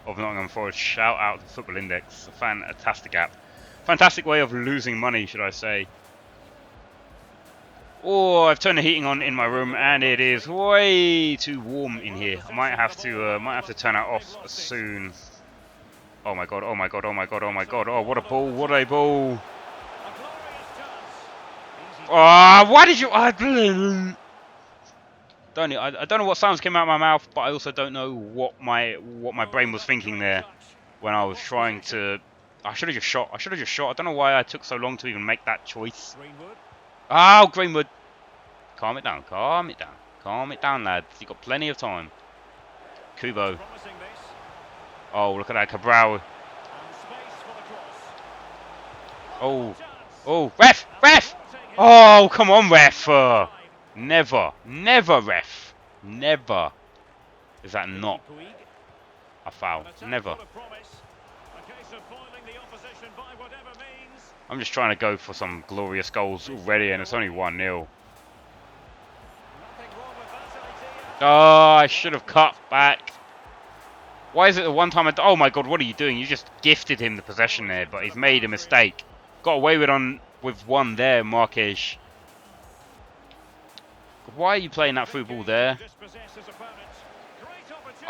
of Nottingham Forest. Shout out to Football Index. A fantastic app. Fantastic way of losing money, should I say. Oh, I've turned the heating on in my room, and it is way too warm in here. I might have to turn it off soon. Oh my god! Oh my god! Oh my god! Oh my god! Oh, what a ball! What a ball! Ah, why did you? I don't know what sounds came out of my mouth, but I also don't know what my brain was thinking there when I was trying to. I should have just shot. I should have just shot. I don't know why I took so long to even make that choice. Oh, Greenwood. Calm it down, calm it down. Calm it down, lads. You've got plenty of time. Kubo. Oh, look at that. Cabral. Oh. Oh, ref! Ref! Oh, come on, ref. Never. Never, ref. Never. Is that not a foul? Never. I'm just trying to go for some glorious goals already, and it's only 1-0. Oh, I should have cut back. Why is it the one time oh my god, what are you doing? You just gifted him the possession there, but he's made a mistake. Got away with one there, Marques. Why are you playing that through ball there?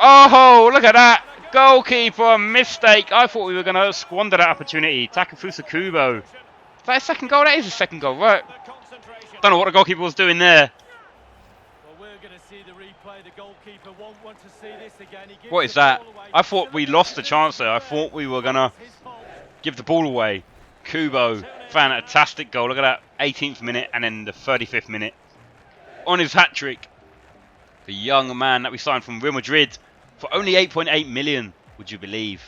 Oh, look at that! Goalkeeper mistake. I thought we were going to squander that opportunity. Takefusa Kubo. Is that a second goal? That is a second goal, right? Don't know what the goalkeeper was doing there. What is that? I thought we lost the chance there. I thought we were going to give the ball away. Kubo, fantastic goal. Look at that. 18th minute and then the 35th minute. On his hat-trick. The young man that we signed from Real Madrid for only 8.8 million, would you believe?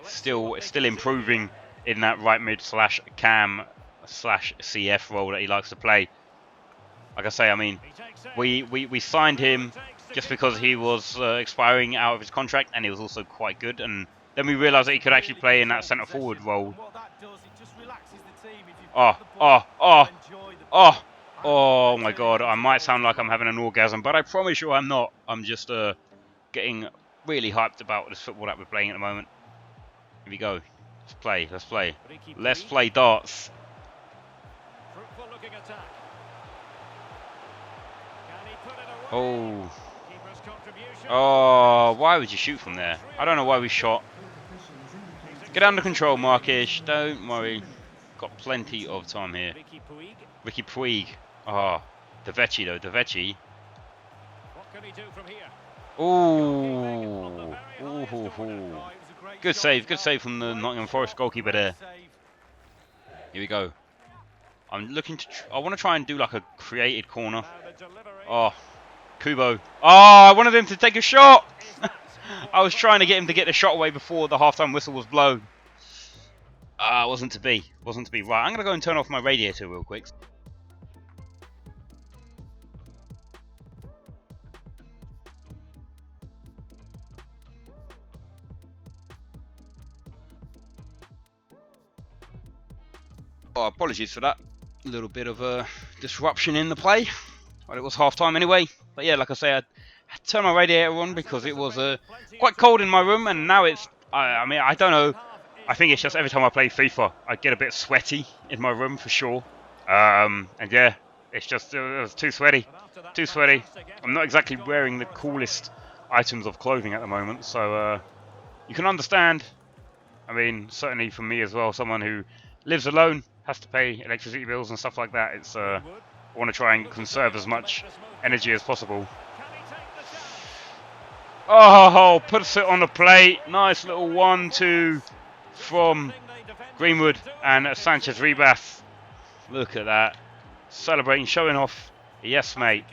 Still improving in that right mid / cam / CF role that he likes to play. Like I say, I mean, we signed him just because he was expiring out of his contract, and he was also quite good. And then we realised that he could actually play in that centre forward role. Oh my god! I might sound like I'm having an orgasm, but I promise you I'm not. I'm just getting really hyped about this football that we're playing at the moment. Here we go. Let's play. Let's play. Let's play darts. Oh. Oh, why would you shoot from there? I don't know why we shot. Get under control, Marques. Don't worry. Got plenty of time here. Ricky Puig. Oh, Devechi though. Devechi. Ooh. Ooh. Good save. Good save from the Nottingham Forest goalkeeper there. Here we go. I'm looking to. I want to try and do like a created corner. Oh, Kubo. Oh, I wanted him to take a shot. I was trying to get him to get the shot away before the halftime whistle was blown. Wasn't to be. Wasn't to be. Right, I'm gonna go and turn off my radiator real quick. Oh, apologies for that. A little bit of a disruption in the play. Well, it was half time anyway. But yeah, like I say, I turned my radiator on because it was quite cold in my room, and now it's. I mean, I don't know. I think it's just every time I play FIFA, I get a bit sweaty in my room for sure. And yeah, it's just it was too sweaty. Too sweaty. I'm not exactly wearing the coolest items of clothing at the moment, so you can understand. I mean, certainly for me as well, someone who lives alone, has to pay electricity bills and stuff like that. It's I want to try and conserve as much energy as possible. Oh, puts it on the plate. Nice little 1-2 from Greenwood and Sanchez Ribas. Look at that. Celebrating, showing off. Yes, mate.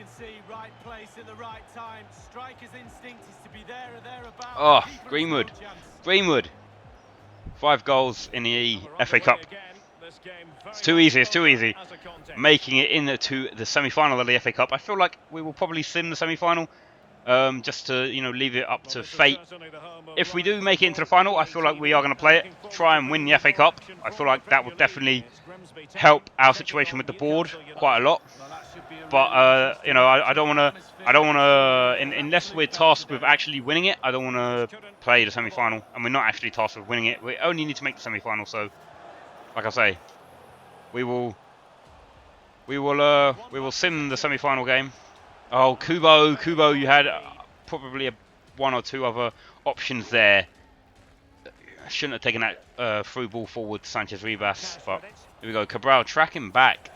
Oh, Greenwood. Greenwood. 5 goals in the FA Cup. It's too easy, it's too easy. Making it into the semi-final of the FA Cup. I feel like we will probably sim the semi-final. Just to, you know, leave it up to fate. If we do make it into the final, I feel like we are going to play it, try and win the FA Cup. I feel like that would definitely help our situation with the board quite a lot. But you know, I don't want to, unless we're tasked with actually winning it, I don't want to play the semi-final, and we're not actually tasked with winning it. We only need to make the semi-final. So, like I say, we will We will sim the semi-final game. Oh, Kubo, you had probably one or two other options there. I shouldn't have taken that through ball forward to Sanchez Ribas, but here we go. Cabral tracking back.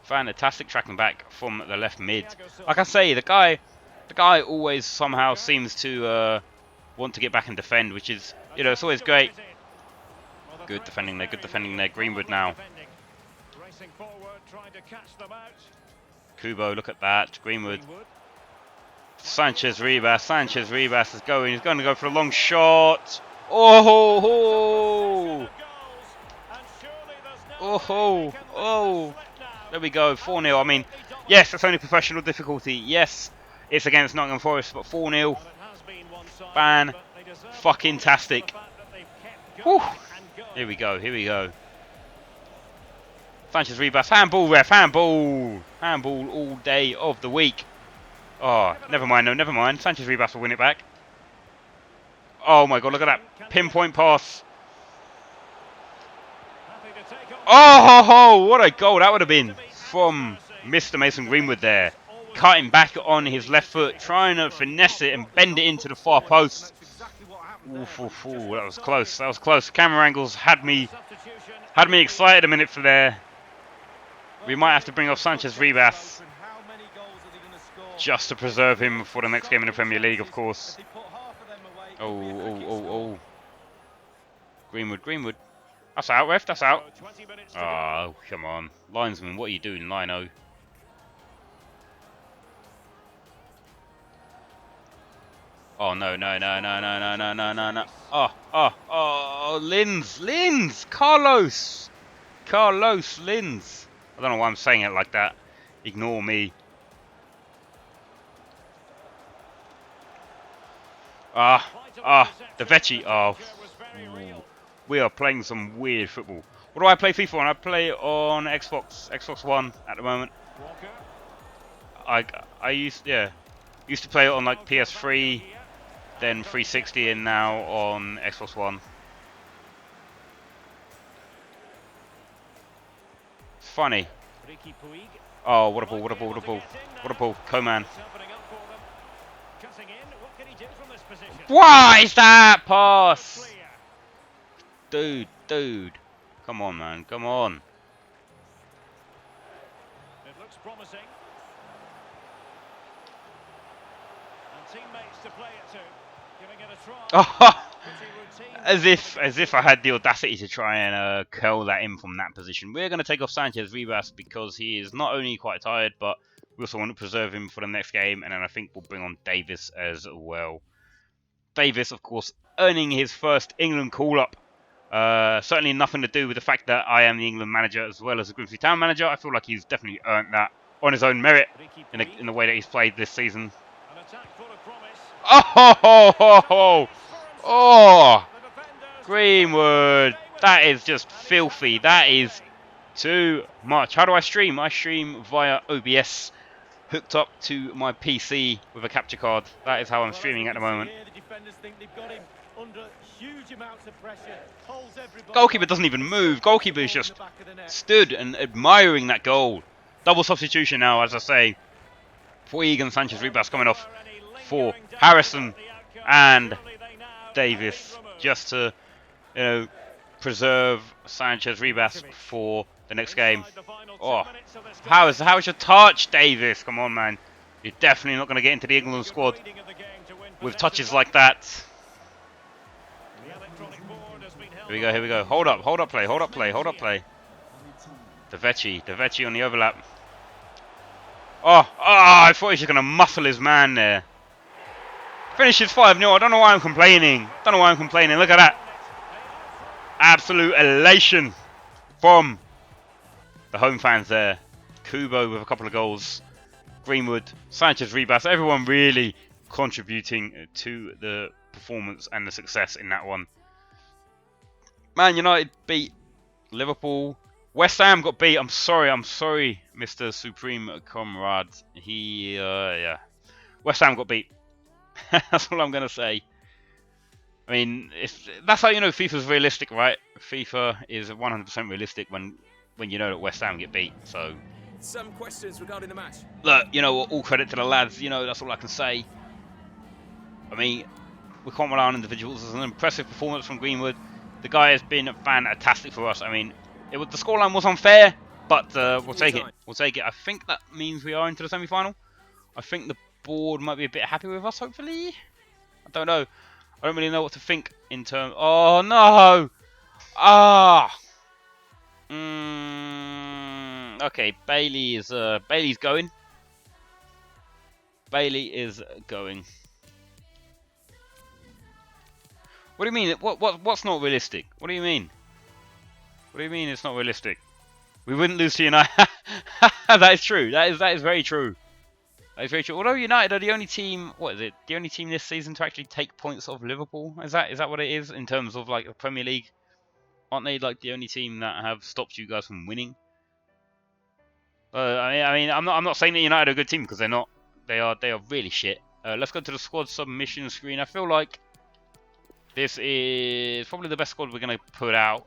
Fantastic tracking back from the left mid. Like I say, the guy always somehow seems to want to get back and defend, which is, you know, it's always great. Good defending there. Greenwood now. Kubo, look at that. Greenwood. Sanchez Ribas is going. He's going to go for a long shot. Oh ho ho! Oh ho! Oh! There we go. 4-0. I mean, yes, it's only professional difficulty. Yes, it's against Nottingham Forest, but 4-0. Fucking tastic. Whew. Here we go. Sanchez Ribas, handball ref, handball all day of the week. Oh, never mind. Sanchez Ribas will win it back. Oh my god, look at that pinpoint pass. Oh, what a goal that would have been from Mr. Mason Greenwood there. Cutting back on his left foot, trying to finesse it and bend it into the far post. Oof, that was close. Camera angles had me excited a minute for there. We might have to bring off Sanchez Ribas just to preserve him for the next game in the Premier League, of course. Oh. Greenwood. That's out, ref, that's out. Oh, come on. Linesman, what are you doing, Lino? Oh, no. Oh, Linz. Carlos Linz. I don't know why I'm saying it like that. Ignore me. De Vecchi. Oh, we are playing some weird football. What do I play FIFA on? I play on Xbox One at the moment. I used to play it on like PS3, then 360, and now on Xbox One. It's funny. Oh, what a ball. Coman. What is that pass? Dude. Come on, man. Come on. It looks promising. And teammates to play it to. Giving it a try. As if I had the audacity to try and curl that in from that position. We're going to take off Sanchez Ribas because he is not only quite tired, but we also want to preserve him for the next game. And then I think we'll bring on Davis as well. Davis, of course, earning his first England call-up. Certainly nothing to do with the fact that I am the England manager as well as the Grimsby Town manager. I feel like he's definitely earned that on his own merit in the way that he's played this season. Oh, Greenwood. That is just filthy. That is too much. How do I stream? I stream via OBS, hooked up to my PC with a capture card. That is how I'm streaming at the moment. Goalkeeper doesn't even move. Goalkeeper is just stood and admiring that goal. Double substitution now, as I say. Puig and Sanchez Ribas coming off for Harrison and Davis, just to, you know, preserve Sanchez Ribas for the next game. Oh, how is your touch, Davis? Come on, man. You're definitely not going to get into the England squad with touches like that. Here we go. Hold up play. De Vecchi on the overlap. Oh, I thought he was just going to muscle his man there. Finishes 5-0. I don't know why I'm complaining. Look at that. Absolute elation from the home fans there. Kubo with a couple of goals. Greenwood, Sanchez Ribas, everyone really contributing to the performance and the success in that one. Man United beat Liverpool. West Ham got beat. I'm sorry, Mr. Supreme Comrade. West Ham got beat. That's all I'm going to say. I mean, that's how you know FIFA's realistic, right? FIFA is 100% realistic when you know that West Ham get beat. So, some questions regarding the match. Look, you know, all credit to the lads. You know, that's all I can say. I mean, we can't rely on individuals. It's an impressive performance from Greenwood. The guy has been fantastic for us. I mean, the scoreline was unfair, but we'll take it. We'll take it. I think that means we are into the semi-final. I think the board might be a bit happy with us, hopefully. I don't know. I don't really know what to think in terms... Oh, no! Ah! Okay, Bailey's going. Bailey is going. What do you mean? What's not realistic? What do you mean? What do you mean it's not realistic? We wouldn't lose to United. That is true. That is very true. That is very true. Although United are the only team, what is it? The only team this season to actually take points off Liverpool. Is that what it is in terms of like the Premier League? Aren't they like the only team that have stopped you guys from winning? I mean, I'm not saying that United are a good team because they're not. They are really shit. Let's go to the squad submission screen. I feel like this is probably the best squad we're gonna put out.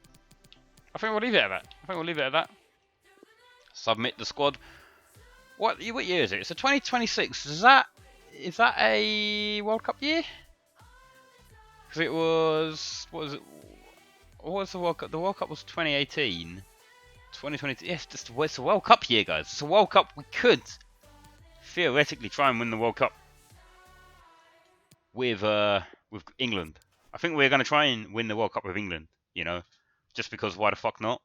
I think we'll leave it at that. Submit the squad. What year is it? It's a 2026. Is that a World Cup year? Because it was, what was the World Cup? The World Cup was 2018. 2022. Yes, it's a World Cup year, guys. It's a World Cup. We could theoretically try and win the World Cup with England. I think we're going to try and win the World Cup with England. You know, just because why the fuck not?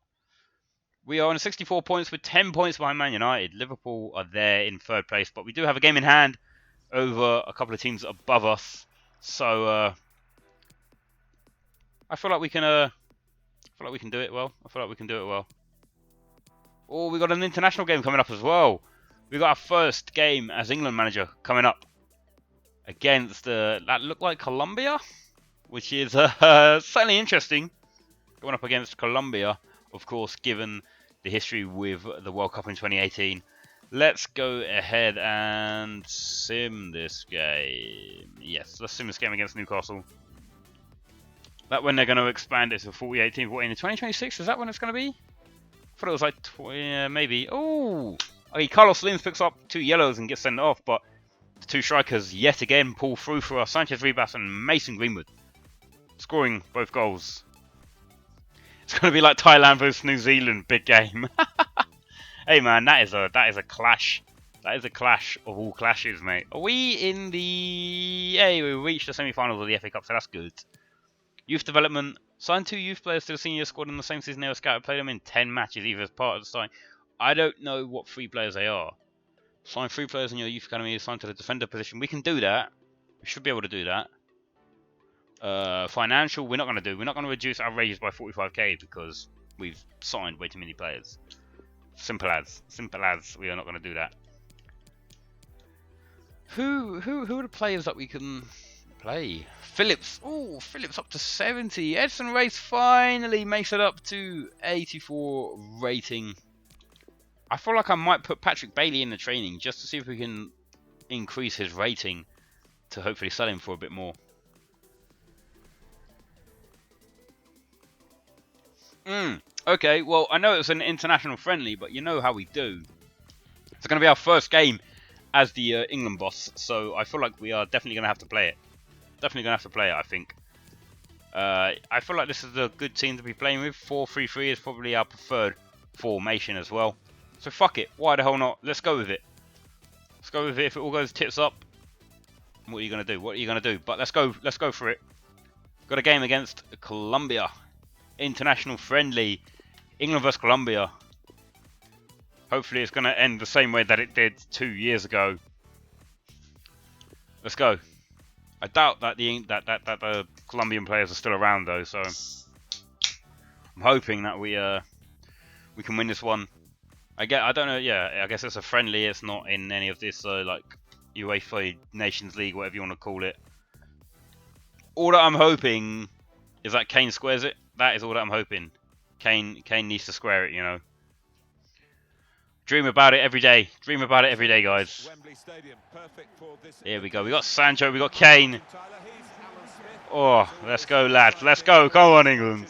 We are on 64 points with 10 points behind Man United. Liverpool are there in third place, but we do have a game in hand over a couple of teams above us. So I feel like we can. I feel like we can do it well. Oh, we got an international game coming up as well. We got our first game as England manager coming up against that looked like Colombia, which is certainly interesting. Going up against Colombia, of course, given the history with the World Cup in 2018. Let's go ahead and sim this game. Yes, let's sim this game against Newcastle. That when they're going to expand it to 48 teams. What, in 2026? Is that when it's going to be? I thought it was like, yeah, maybe. Oh! Okay, Carlos Slims picks up 2 yellows and gets sent off, but the 2 strikers yet again pull through for us. Sanchez Ribas and Mason Greenwood scoring both goals. It's going to be like Thailand versus New Zealand, big game. Hey man, that is a clash. That is a clash of all clashes, mate. Are we in the... Hey, we reached the semi-finals of the FA Cup, so that's good. Youth development. Signed 2 youth players to the senior squad in the same season they were scouted. Played them in 10 matches, either as part of the sign. I don't know what 3 players they are. Sign 3 players in your youth academy assigned to the defender position. We can do that. We should be able to do that. Financial, we're not going to do. We're not going to reduce our wages by 45k because we've signed way too many players. Simple as. We are not going to do that. Who are the players that we can play? Phillips. Oh, Phillips up to 70. Edson Race finally makes it up to 84 rating. I feel like I might put Patrick Bailey in the training just to see if we can increase his rating to hopefully sell him for a bit more. Okay, well, I know it's an international friendly, but you know how we do. It's going to be our first game as the England boss, so I feel like we are definitely going to have to play it. I think. I feel like this is a good team to be playing with. 4-3-3 is probably our preferred formation as well. So fuck it. Why the hell not? Let's go with it. Let's go with it. If it all goes tits up, what are you going to do? But let's go for it. Got a game against Colombia. International friendly. England vs Colombia. Hopefully it's going to end the same way that it did 2 years ago. Let's go. I doubt that the Colombian players are still around though, so I'm hoping that we can win this one. I don't know. Yeah, I guess it's a friendly. It's not in any of this like UEFA Nations League, whatever you want to call it. All that I'm hoping is that Kane squares it. That is all that I'm hoping. Kane needs to square it, you know. Dream about it every day. Dream about it every day, guys. Here we go. We got Sancho. We got Kane. Oh, let's go, lads. Let's go. Come on, England.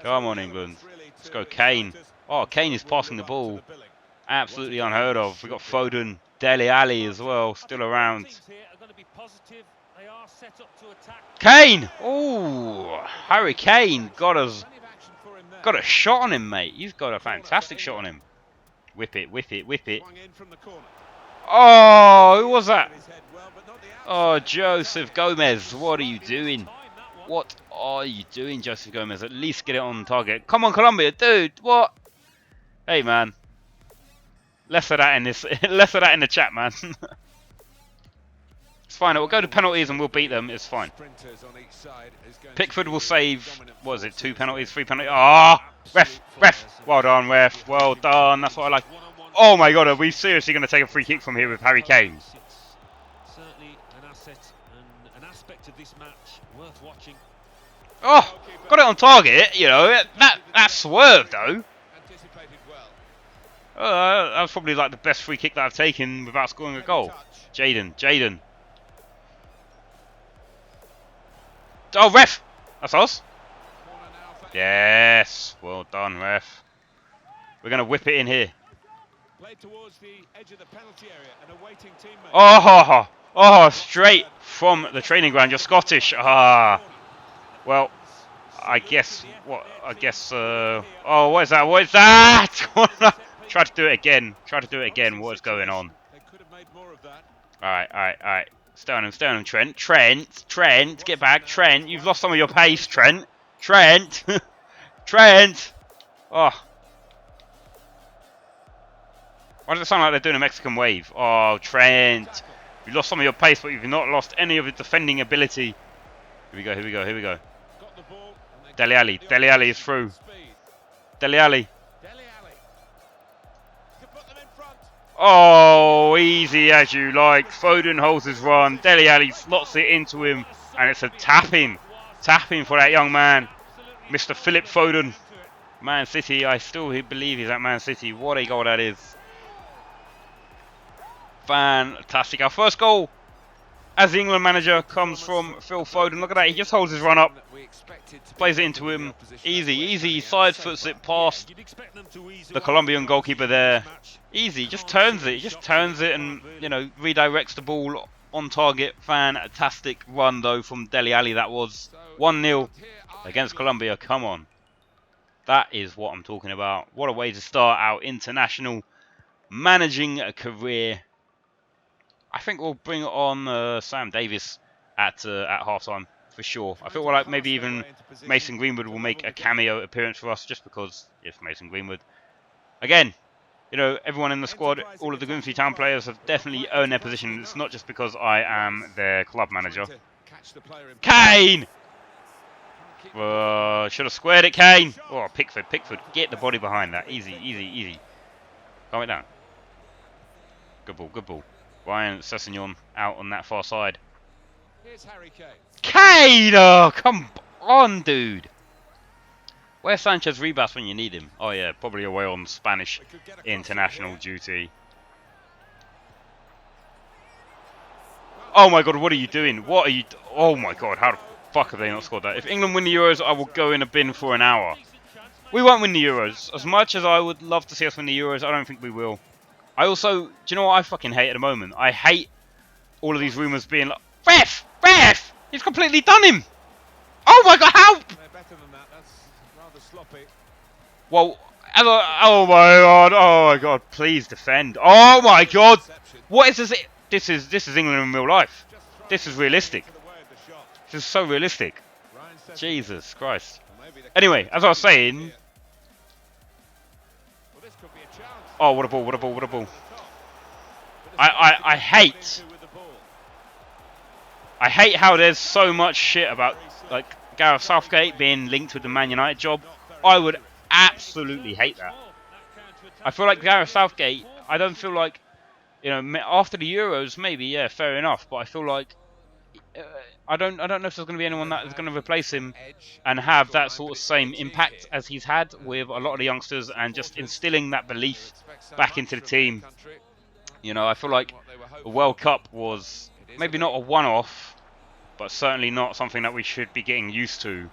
Come on, England. Let's go, Kane. Oh, Kane is passing the ball. Absolutely unheard of. We've got Foden, Dele Alli as well, still around. Kane! Oh, Harry Kane got a shot on him, mate. He's got a fantastic shot on him. Whip it, whip it, whip it. Oh, who was that? Oh, Joseph Gomez, what are you doing? What are you doing, Joseph Gomez? At least get it on target. Come on, Colombia, dude. What? Hey, man. Less of that in this. Less of that in the chat, man. It's fine. We'll go to penalties and we'll beat them. It's fine. Pickford will save. What is it? 2 penalties, 3 penalties. Ah, ref. Well done, ref. Well done. That's what I like. Oh my God, are we seriously going to take a free kick from here with Harry Kane? Certainly an asset and an aspect of this match worth watching. Oh, got it on target. You know that swerve though. That was probably like the best free kick that I've taken without scoring a goal. Jaden. Oh, ref! That's us. Yes. Well done, ref. We're going to whip it in here. Oh, straight from the training ground. You're Scottish. Ah. Well, I guess, oh, what is that? What is that? Try to do it again. What is going on? Alright. Stay on him. Trent, get back. Trent, you've lost some of your pace, Trent. Trent. Oh. Why does it sound like they're doing a Mexican wave? Oh, Trent. You lost some of your pace, but you've not lost any of your defending ability. Here we go. Dele Alli is through. Dele Alli. Oh, easy as you like. Foden holds his run. Dele Alli slots it into him, and it's a tapping for that young man, Mr. Philip Foden. Man City, I still believe he's at Man City. What a goal that is. Fantastic. Our first goal as the England manager comes from Phil Foden. Look at that, he just holds his run up, plays it into him, easy, side foots it past the Colombian goalkeeper there. Easy, just turns it and, you know, redirects the ball on target. Fantastic run though from Dele Alli. That was 1-0 against Colombia. Come on. That is what I'm talking about. What a way to start our international managing a career. I think we'll bring on Sam Davis at half-time for sure. I feel like maybe even Mason Greenwood will make a cameo appearance for us just because it's Mason Greenwood. Again, you know, everyone in the squad, all of the Grimsby Town players have definitely earned their position. It's not just because I am their club manager. Kane! Should have squared it, Kane. Oh, Pickford. Get the body behind that. Easy. Calm it down. Good ball. Ryan Sessegnon out on that far side. Kane! Oh, come on, dude. Where's Sanchez Ribas when you need him? Oh yeah, probably away on Spanish international duty. Oh my God, what are you doing? Oh my God, how the fuck have they not scored that? If England win the Euros, I will go in a bin for an hour. We won't win the Euros. As much as I would love to see us win the Euros, I don't think we will. I also, do you know what I fucking hate at the moment? I hate all of these rumours being like, ref! He's completely done him! Oh my God, how? Well, oh my God, please defend. Oh my God, what is this? This is England in real life. This is realistic. This is so realistic. Jesus Christ. Anyway, as I was saying. Oh, what a ball. I hate how there's so much shit about like Gareth Southgate being linked with the Man United job. I would absolutely hate that. I feel like Gareth Southgate, I don't feel like, you know, after the Euros, maybe, yeah, fair enough, but I feel like I don't know if there's going to be anyone that is going to replace him and have that sort of same impact as he's had with a lot of the youngsters and just instilling that belief back into the team. You know, I feel like the World Cup was maybe not a one-off, but certainly not something that we should be getting used to.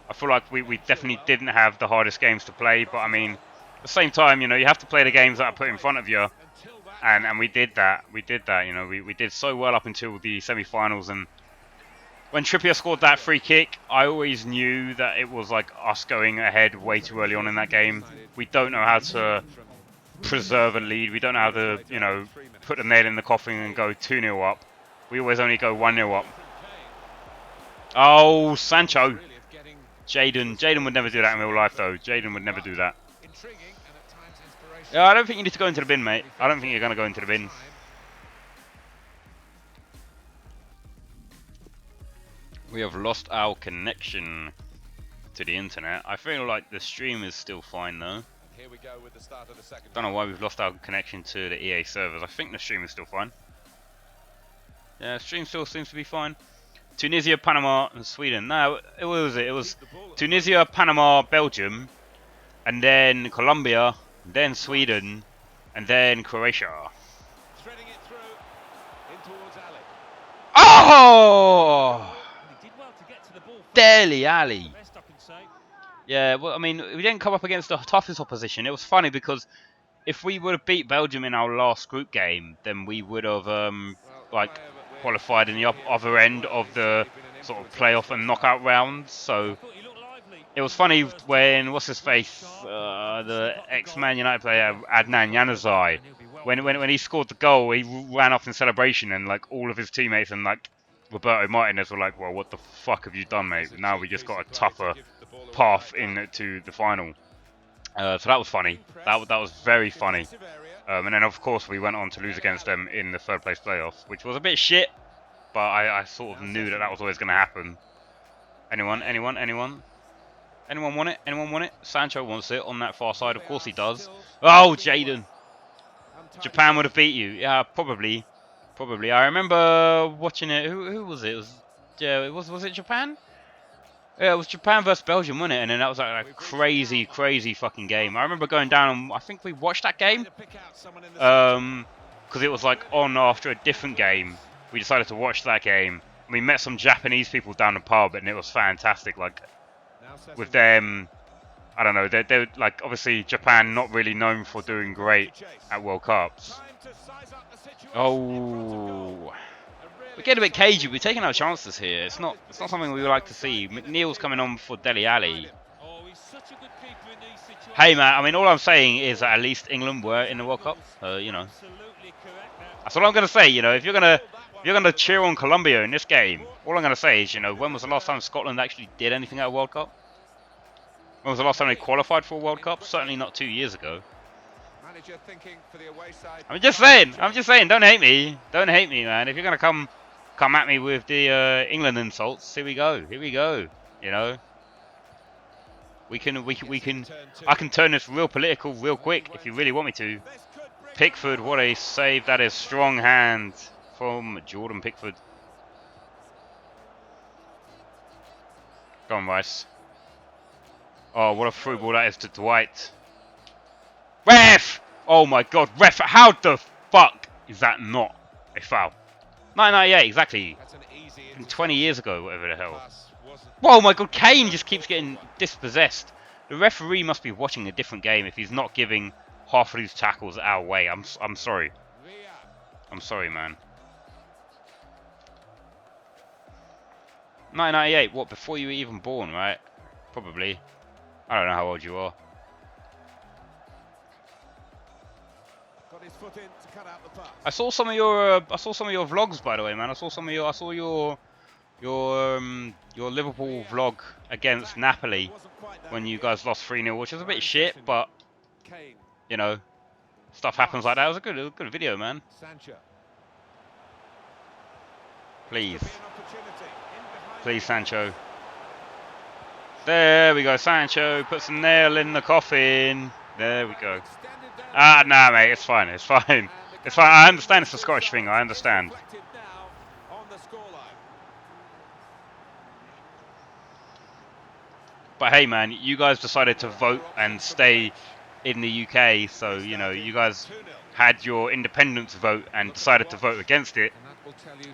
I feel like we definitely didn't have the hardest games to play, but I mean, At the same time, you know, you have to play the games that are put in front of you, Until that and we did that. We did that. You know, we did so well up until the semi-finals, and when Trippier scored that free kick, I always knew that it was like us going ahead way too early on in that game. We don't know how to preserve a lead. We don't know how to, you know, put the nail in the coffin and go 2-0 up. We always only go 1-0 up. Oh, Sancho. really of getting Jaden would never do that in real life, though. Jaden would never do that. intriguing and at times inspirational. Yeah, I don't think you need to go into the bin, mate. I don't think you're going to go into the bin. We have lost our connection to the internet. I feel like the stream is still fine, though. Here we go with the start of the second. Don't know why we've lost our connection to the EA servers. I think the stream is still fine. Yeah, stream still seems to be fine. Tunisia, Panama, and Sweden. No, it was Tunisia, Panama, Belgium, and then Colombia, then Sweden, and then Croatia. Threading it through in towards Ali. Oh! He did well to get to the ball first. Dele Alli. Best I can say. Yeah, well, I mean, we didn't come up against the toughest opposition. It was funny because if we would have beat Belgium in our last group game, then we would have like qualified in the other end of the sort of playoff and knockout rounds. So I thought he looked lively. it was funny when what's his face, the ex-Man United player Adnan Januzaj, when he scored the goal, he ran off in celebration, and like all of his teammates and like Roberto Martinez were like, "Well, what the fuck have you done, mate? Now we just got a tougher path into the final." So that was funny. That was very funny. And then of course we went on to lose against them in the third place playoffs, which was a bit shit, but I sort of knew that was always going to happen. Anyone want it? Anyone want it? Sancho wants it on that far side. Of course he does. Oh, Jaden. Japan would have beat you. Yeah, probably. I remember watching it. Who was it? Was it Japan? Yeah, it was Japan versus Belgium, wasn't it? And then that was like a crazy fucking game. I remember going down and I think we watched that game. Because it was like on after a different game. We decided to watch that game. We met some Japanese people down the pub and it was fantastic. Like, with them, I don't know, they're like, obviously Japan not really known for doing great at World Cups. Oh, we're getting a bit cagey. We're taking our chances here. It's not something we would like to see. McNeil's coming on for Dele Alli. Oh, he's such a good keeper in these situations. Hey man, I mean, all I'm saying is that at least England were in the World Cup. You know, Absolutely correct now. that's all I'm gonna say. You know, if you're gonna cheer on Colombia in this game, all I'm gonna say is, you know, when was the last time Scotland actually did anything at a World Cup? When was the last time they qualified for a World Cup? Certainly not 2 years ago. I'm just saying. Don't hate me. Don't hate me, man. If you're gonna come at me with the England insults, here we go. You know, we can. I can turn this real political real quick if you really want me to. Pickford, what a save! That is strong hand from Jordan Pickford. Go on, Rice. Oh, what a through ball that is to Dwight. Ref! Oh my god, ref, how the fuck is that not a foul? 1998, exactly. 20 years ago, whatever the hell. Oh my god, Kane just keeps getting dispossessed. The referee must be watching a different game if he's not giving half of these tackles our way. I'm sorry. I'm sorry, man. 1998, what, before you were even born, right? Probably. I don't know how old you are. I saw some of your vlogs, by the way, man. I saw your Liverpool vlog against Napoli when you guys lost 3-0, which was a bit shit, but you know, stuff happens like that. It was a good video, man. Please, Sancho. There we go, Sancho puts a nail in the coffin. There we go. Ah, nah, mate, it's fine. It's fine. I understand it's a Scottish thing. I understand. But hey, man, you guys decided to vote and stay in the UK, so you know you guys had your independence vote and decided to vote against it,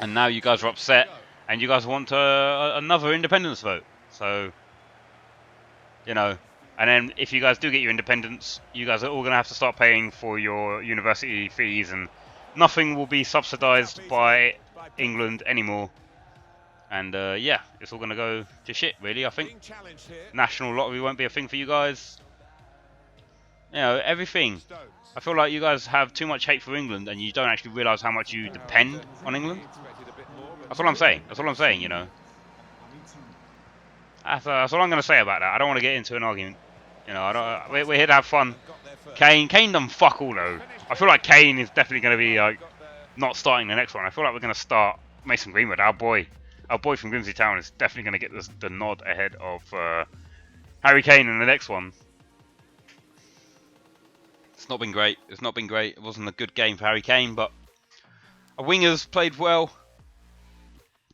and now you guys are upset and you guys want another independence vote. So, you know, And then if you guys do get your independence, you guys are all going to have to start paying for your university fees, and nothing will be subsidised by England anymore. And yeah, it's all going to go to shit, really, I think. Being challenged here. National lottery won't be a thing for you guys. You know, everything. Stones. I feel like you guys have too much hate for England, and you don't actually realise how much you depend on England. Expected a bit more, but That's all I'm saying. That's all I'm saying, you know. That's all I'm going to say about that. I don't want to get into an argument. You know, we're here to have fun. got there first. Kane done fuck all though. I feel like Kane is definitely going to be like not starting the next one. I feel like we're going to start Mason Greenwood, our boy from Grimsby Town is definitely going to get the nod ahead of Harry Kane in the next one. It's not been great. It's not been great. It wasn't a good game for Harry Kane, but our wingers played well.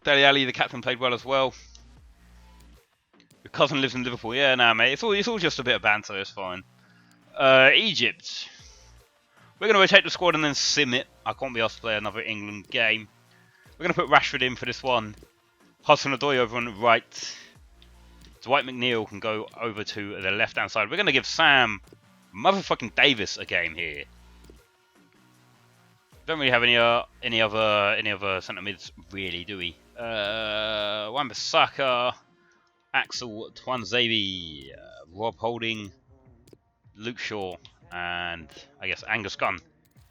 Dele Alli, the captain, played well as well. Your cousin lives in Liverpool. Yeah, nah, mate. It's all just a bit of banter. It's fine. Egypt. We're going to rotate the squad and then sim it. I can't be asked to play another England game. We're going to put Rashford in for this one. Hudson-Odoi over on the right. Dwight McNeil can go over to the left-hand side. We're going to give Sam motherfucking Davis a game here. Don't really have any other centre mids really, do we? Wan-Bissaka, Axel Tuanzebe, Rob Holding, Luke Shaw, and I guess Angus Gunn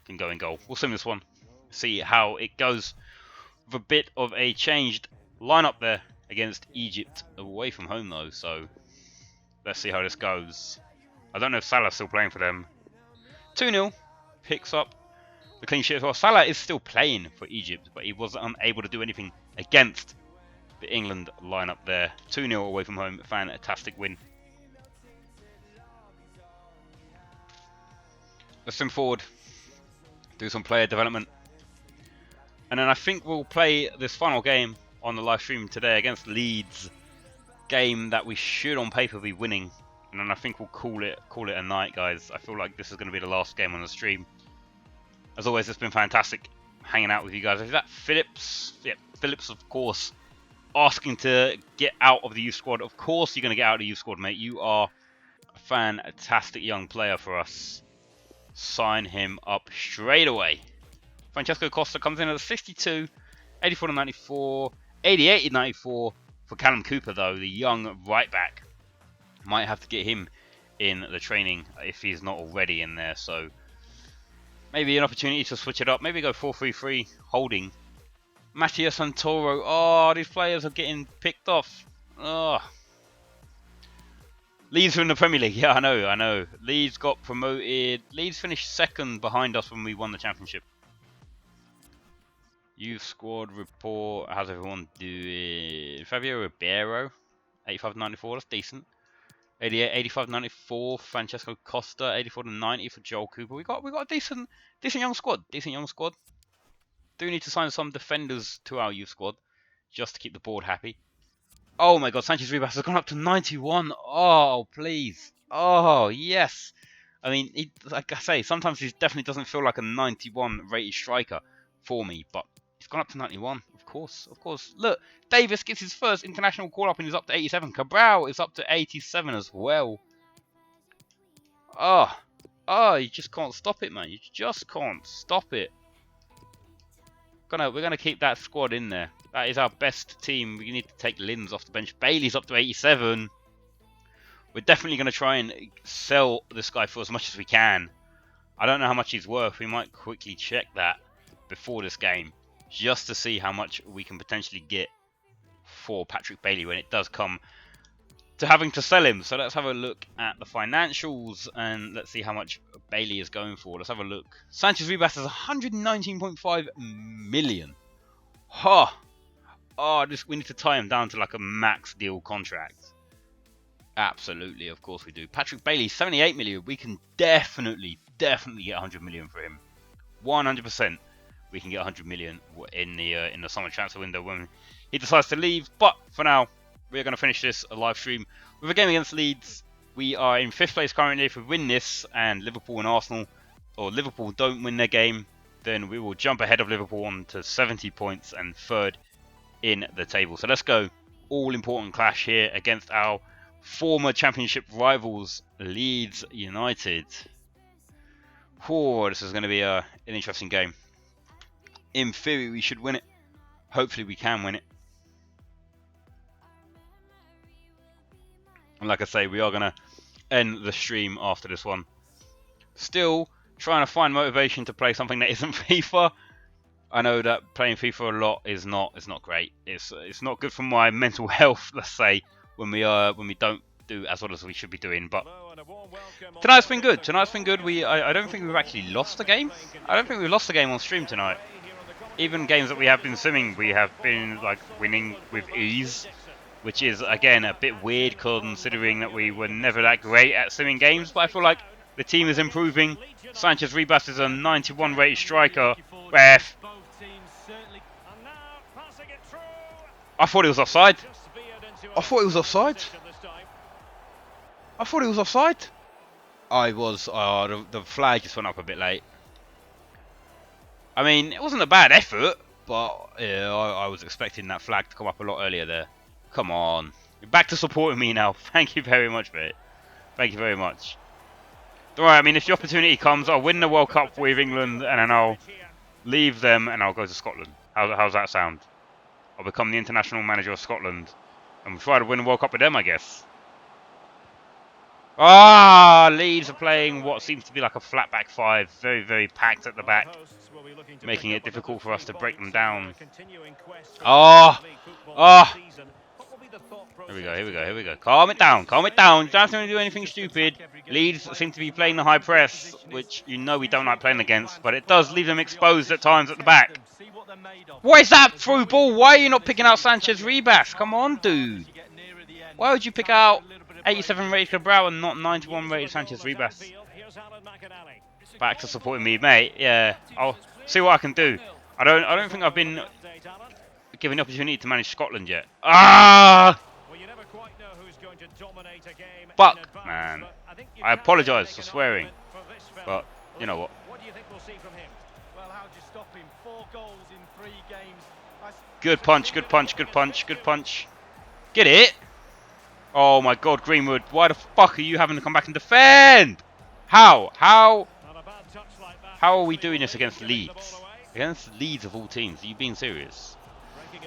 can go in goal. We'll sim this one, see how it goes. With a bit of a changed lineup there against Egypt, away from home though, so let's see how this goes. I don't know if Salah's still playing for them. 2-0, picks up the clean sheet as well. Salah is still playing for Egypt, but he was unable to do anything against the England lineup there. 2-0 away from home, fantastic win. Let's sim forward, do some player development. And then I think we'll play this final game on the live stream today against Leeds. Game that we should on paper be winning. And then I think we'll call it a night, guys. I feel like this is going to be the last game on the stream. As always, it's been fantastic hanging out with you guys. Is that Phillips? Yeah, Phillips, of course, asking to get out of the youth squad. Of course you're going to get out of the youth squad, mate. You are a fantastic young player for us. Sign him up straight away. Francesco Costa comes in at a 62, 84 to 94, 88 to 94 for Callum Cooper, though, the young right back. Might have to get him in the training if he's not already in there, so maybe an opportunity to switch it up. Maybe go 4-3-3, holding. Matías Santoro. Oh, these players are getting picked off. Oh. Leeds are in the Premier League. Yeah, I know. Leeds got promoted. Leeds finished second behind us when we won the championship. Youth squad report. How's everyone doing? Fabio Ribeiro, 85-94. That's decent. 88, 85-94. Francesco Costa, 84-90 for Joel Cooper. We got a decent young squad. Do need to sign some defenders to our youth squad just to keep the board happy. Oh my God, Sanchez Ribas has gone up to 91. Oh please. Oh yes. I mean, like I say, sometimes he definitely doesn't feel like a 91 rated striker for me, but he's gone up to 91. Of course. Look, Davis gets his first international call-up and he's up to 87. Cabral is up to 87 as well. Oh, you just can't stop it, man. You just can't stop it. We're gonna keep that squad in there. That is our best team. We need to take Linz off the bench. Bailey's up to 87. We're definitely gonna try and sell this guy for as much as we can. I don't know how much he's worth. We might quickly check that before this game, just to see how much we can potentially get for Patrick Bailey when it does come to having to sell him. So let's have a look at the financials and let's see how much Bailey is going for. Let's have a look. Sanchez Ribas is 119.5 million. Oh, we need to tie him down to like a max deal contract. Absolutely, of course we do. Patrick Bailey, 78 million. We can definitely get 100 million for him. 100%. We can get 100 million in the summer transfer window when he decides to leave. But for now, we're going to finish this live stream with a game against Leeds. We are in 5th place currently. If we win this and Liverpool and Arsenal, or Liverpool don't win their game, then we will jump ahead of Liverpool on to 70 points and 3rd in the table. So let's go. All important clash here against our former Championship rivals Leeds United. Oh, this is going to be an interesting game. In theory, we should win it. Hopefully, we can win it. And like I say, we are going to end the stream after this one. Still trying to find motivation to play something that isn't FIFA. I know that playing FIFA a lot is not great. It's not good for my mental health, let's say, when we don't do as well as we should be doing. But tonight's been good. Tonight's been good. I don't think we've actually lost the game. I don't think we lost the game on stream tonight. Even games that we have been simming, we have been like winning with ease, which is again a bit weird considering that we were never that great at simming games. But I feel like the team is improving. Sanchez Ribas is a 91 rated striker. Ref. I thought it was offside. I thought it was offside. I thought it was offside. I was. The flag just went up a bit late. I mean, it wasn't a bad effort, but yeah, I was expecting that flag to come up a lot earlier there. Come on. You're back to supporting me now. Thank you very much, mate. Thank you very much. Don't worry, I mean, if the opportunity comes, I'll win the World Cup with England and then I'll leave them and I'll go to Scotland. How's that sound? I'll become the international manager of Scotland and try to win the World Cup with them, I guess. Ah, Leeds are playing what seems to be like a flat back five. Very, very packed at the back, making it difficult for us to break them down. Oh, oh. Here we go, here we go, here we go. Calm it down, calm it down. You don't have to do anything stupid. Leeds seem to be playing the high press, which you know we don't like playing against, but it does leave them exposed at times at the back. What is that through ball? Why are you not picking out Sanchez Ribas? Come on, dude. Why would you pick out 87 rated Cabral and not 91 rated Sanchez Ribas? Back to supporting me, mate. Yeah, I'll see what I can do. I don't think I've been given the opportunity to manage Scotland yet. Ah! Fuck, man. I apologise for swearing, but you know what? Good punch, good punch, good punch, good punch. Get it? Oh my God, Greenwood! Why the fuck are you having to come back and defend? How? How are we doing this against Leeds? Against Leeds of all teams? Are you being serious? Here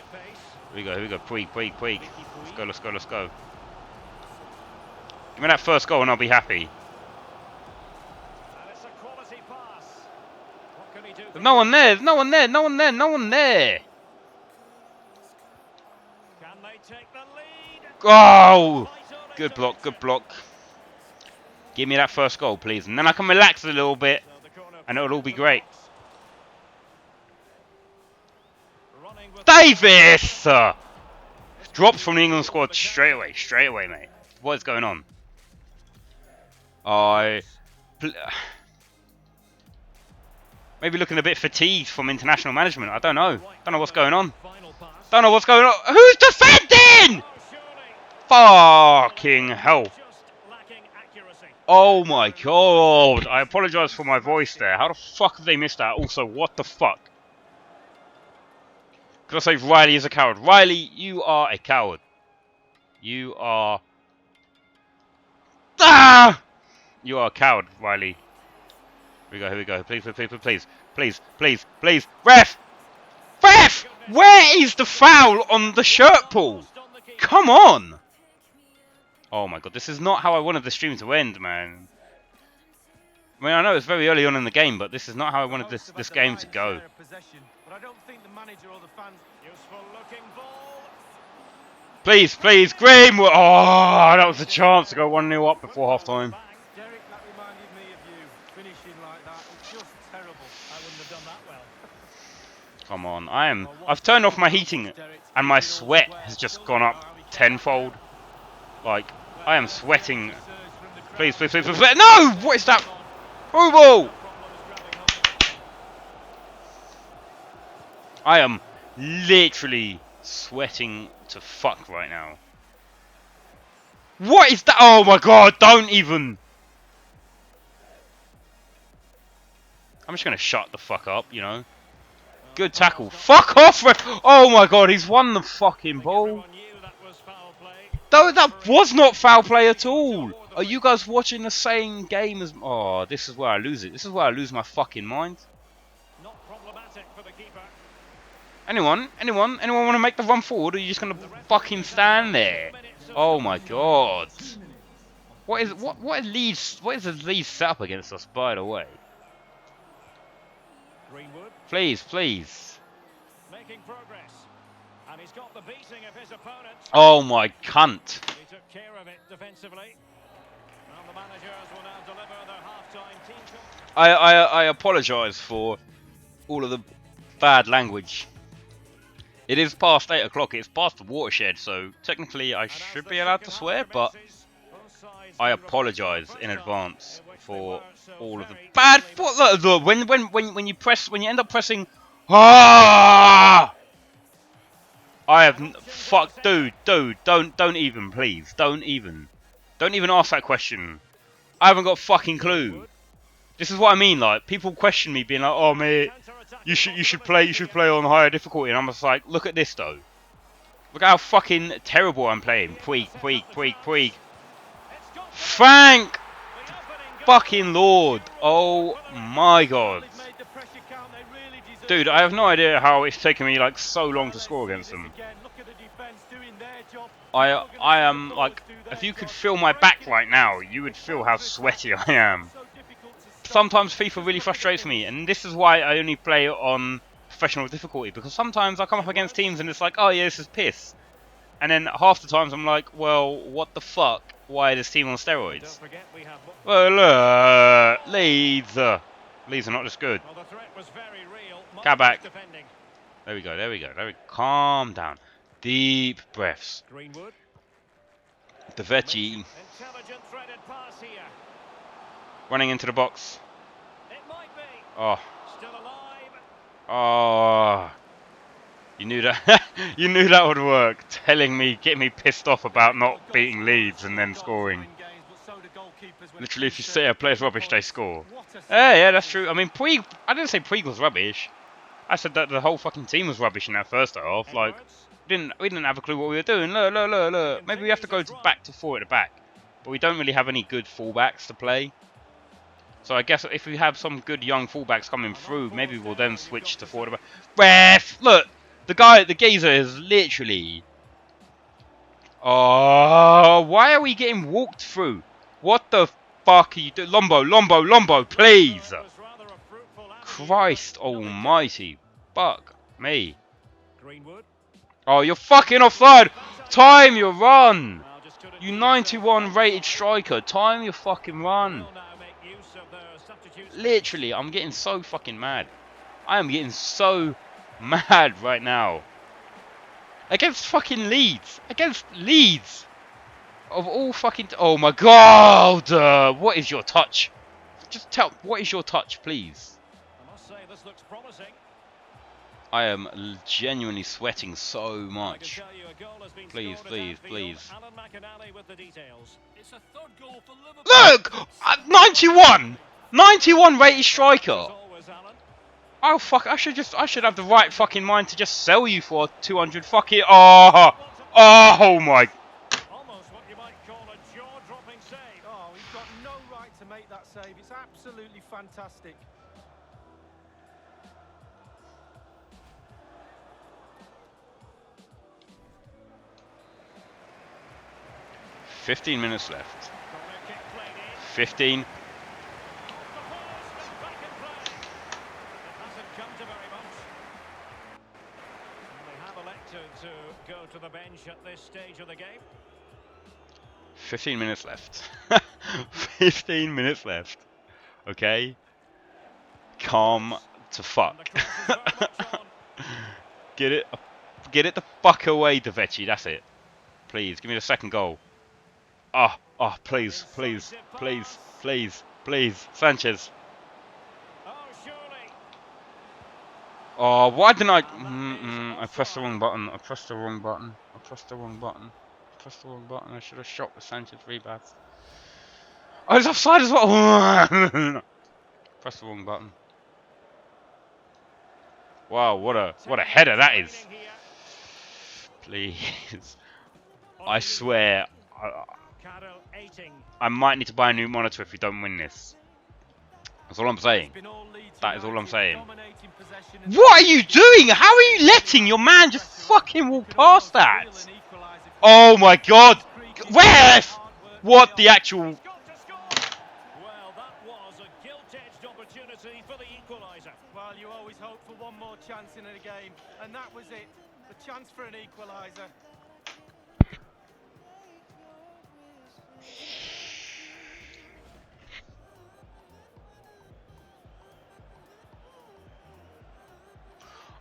we go, here we go. Puig, Puig, Puig. Let's go, let's go, let's go. Give me that first goal and I'll be happy. There's no one there, there's no one there, no one there, no one there. Oh! Good block, good block. Give me that first goal, please. And then I can relax a little bit and it'll all be great. Davis! Drops from the England squad straight away, mate. What is going on? Maybe looking a bit fatigued from international management. I don't know. Don't know what's going on. Don't know what's going on. Who's defending? Fucking hell. Oh my God. I apologise for my voice there. How the fuck have they missed that? Also, what the fuck? Could I say Riley is a coward? Riley, you are a coward. You are... Ah! You are a coward, Riley. Here we go, here we go. Please, please, please, please. Please, please, please. Ref! Ref! Where is the foul on the shirt pull? Come on! Oh my God, this is not how I wanted the stream to end, man. I mean, I know it's very early on in the game, but this is not how I wanted this game to go. Please, please, Greenwood! Oh, that was a chance to go 1-0 up before half time. Come on, I've turned off my heating and my sweat has just gone up tenfold. Like, I am sweating. Please, please, please, please, please. No! What is that? Through ball! I am literally sweating to fuck right now. What is that? Oh my God, don't even. I'm just going to shut the fuck up, you know. Good tackle. Fuck off, ref. Oh my God, he's won the fucking ball. Though that was not foul play at all. Are you guys watching the same game as? Oh, this is where I lose it. This is where I lose my fucking mind. Not problematic for the keeper. Anyone want to make the run forward, or are you just gonna fucking stand there? Oh my god. What is the Leeds set up against us, by the way? Greenwood Please, please. making progress. And he's got the beating of his opponent. Oh my cunt. He took care of it defensively. And the managers will now deliver their half-time team talk. I apologise for all of the bad language. It is past 8 o'clock, it's past the watershed, so technically I should be allowed to swear, but I apologise in advance for all of the bad. Look, when you end up pressing, ah, I have fuck, dude, don't even, please, don't even ask that question. I haven't got a fucking clue. This is what I mean, like people question me, being like, oh mate, you should play on higher difficulty, and I'm just like, look at this though. Look how fucking terrible I'm playing. Puig. Thank fucking Lord. Oh my god. Dude, I have no idea how it's taken me like so long to score against them. I am like, if you could feel my back right now, you would feel how sweaty I am. Sometimes FIFA really frustrates me, and this is why I only play on professional difficulty, because sometimes I come up against teams and it's like, oh yeah, this is piss. And then half the times I'm like, well, what the fuck? Why is this team on steroids? Well, look, Leeds are not just good. Cat back. There we go. Calm down. Deep breaths. The Vecchi running into the box. Oh. Oh. You knew that. You knew that would work. Getting me pissed off about not beating Leeds and then scoring. Literally, if you say a player's rubbish, they score. Yeah, that's true. I mean, Puig. I didn't say Puig was rubbish. I said that the whole fucking team was rubbish in that first half. Like, we didn't have a clue what we were doing. Look. Maybe we have to go back to 4 at the back, but we don't really have any good fullbacks to play. So I guess if we have some good young fullbacks coming through, maybe we'll then switch to 4 at the back. Ref, look. The geezer is literally... Oh, why are we getting walked through? What the fuck are you doing? Lombo, please! Christ almighty. Fuck me. Oh, you're fucking offside! Time your run! You 91 rated striker, time your fucking run. Literally, I'm getting so fucking mad. I am getting so mad right now. Against fucking Leeds. Against Leeds. Of all fucking... Oh my god! What is your touch? Just tell... What is your touch, please? I must say, this looks promising. I am genuinely sweating so much. Please. Look! 91! 91 rated striker! Oh fuck, I should have the right fucking mind to just sell you for 200 fucking... Oh my... Almost what you might call a jaw-dropping save. Oh, he's got no right to make that save. It's absolutely fantastic. $15 minutes left. 15. To go to the bench at this stage of the game. 15 minutes left. 15 minutes left. Okay. Calm to fuck. Get it the fuck away, De Vecchi. That's it. Please give me the second goal. Oh, please. Sanchez. Oh, why didn't I... I pressed the wrong button. I should have shot the Sanchez rebound. Oh, it's offside as well. Press the wrong button. Wow, what a header that is. Please. I swear, Carol Eiting. I might need to buy a new monitor if we don't win this. That's all I'm saying. It's been all Leeds That is all I'm United, saying. dominating possession and What are you doing? How are you letting your man just fucking walk could past almost that? feel an equaliser Oh my god! Ref! hard work What from the actual... He's got to score. Well, that was a gilt-edged opportunity for the equaliser. Well, you always hope for one more chance in a game, and that was it. The chance for an equaliser.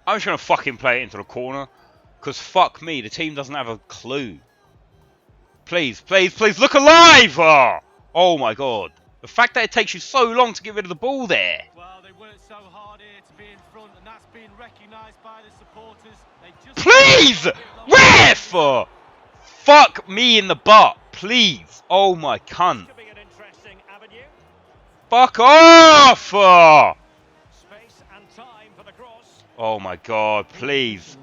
I'm just gonna fucking play it into the corner. Because fuck me, the team doesn't have a clue. Please, please, please, look alive! Oh my god. The fact that it takes you so long to get rid of the ball there. Well, they worked so hard here to be in front, and that's been recognised by the supporters. They just Please! Ref! Fuck me in the butt, please. Oh my cunt. Could be an interesting avenue. Fuck off! Space and time for the cross. Oh my god, please.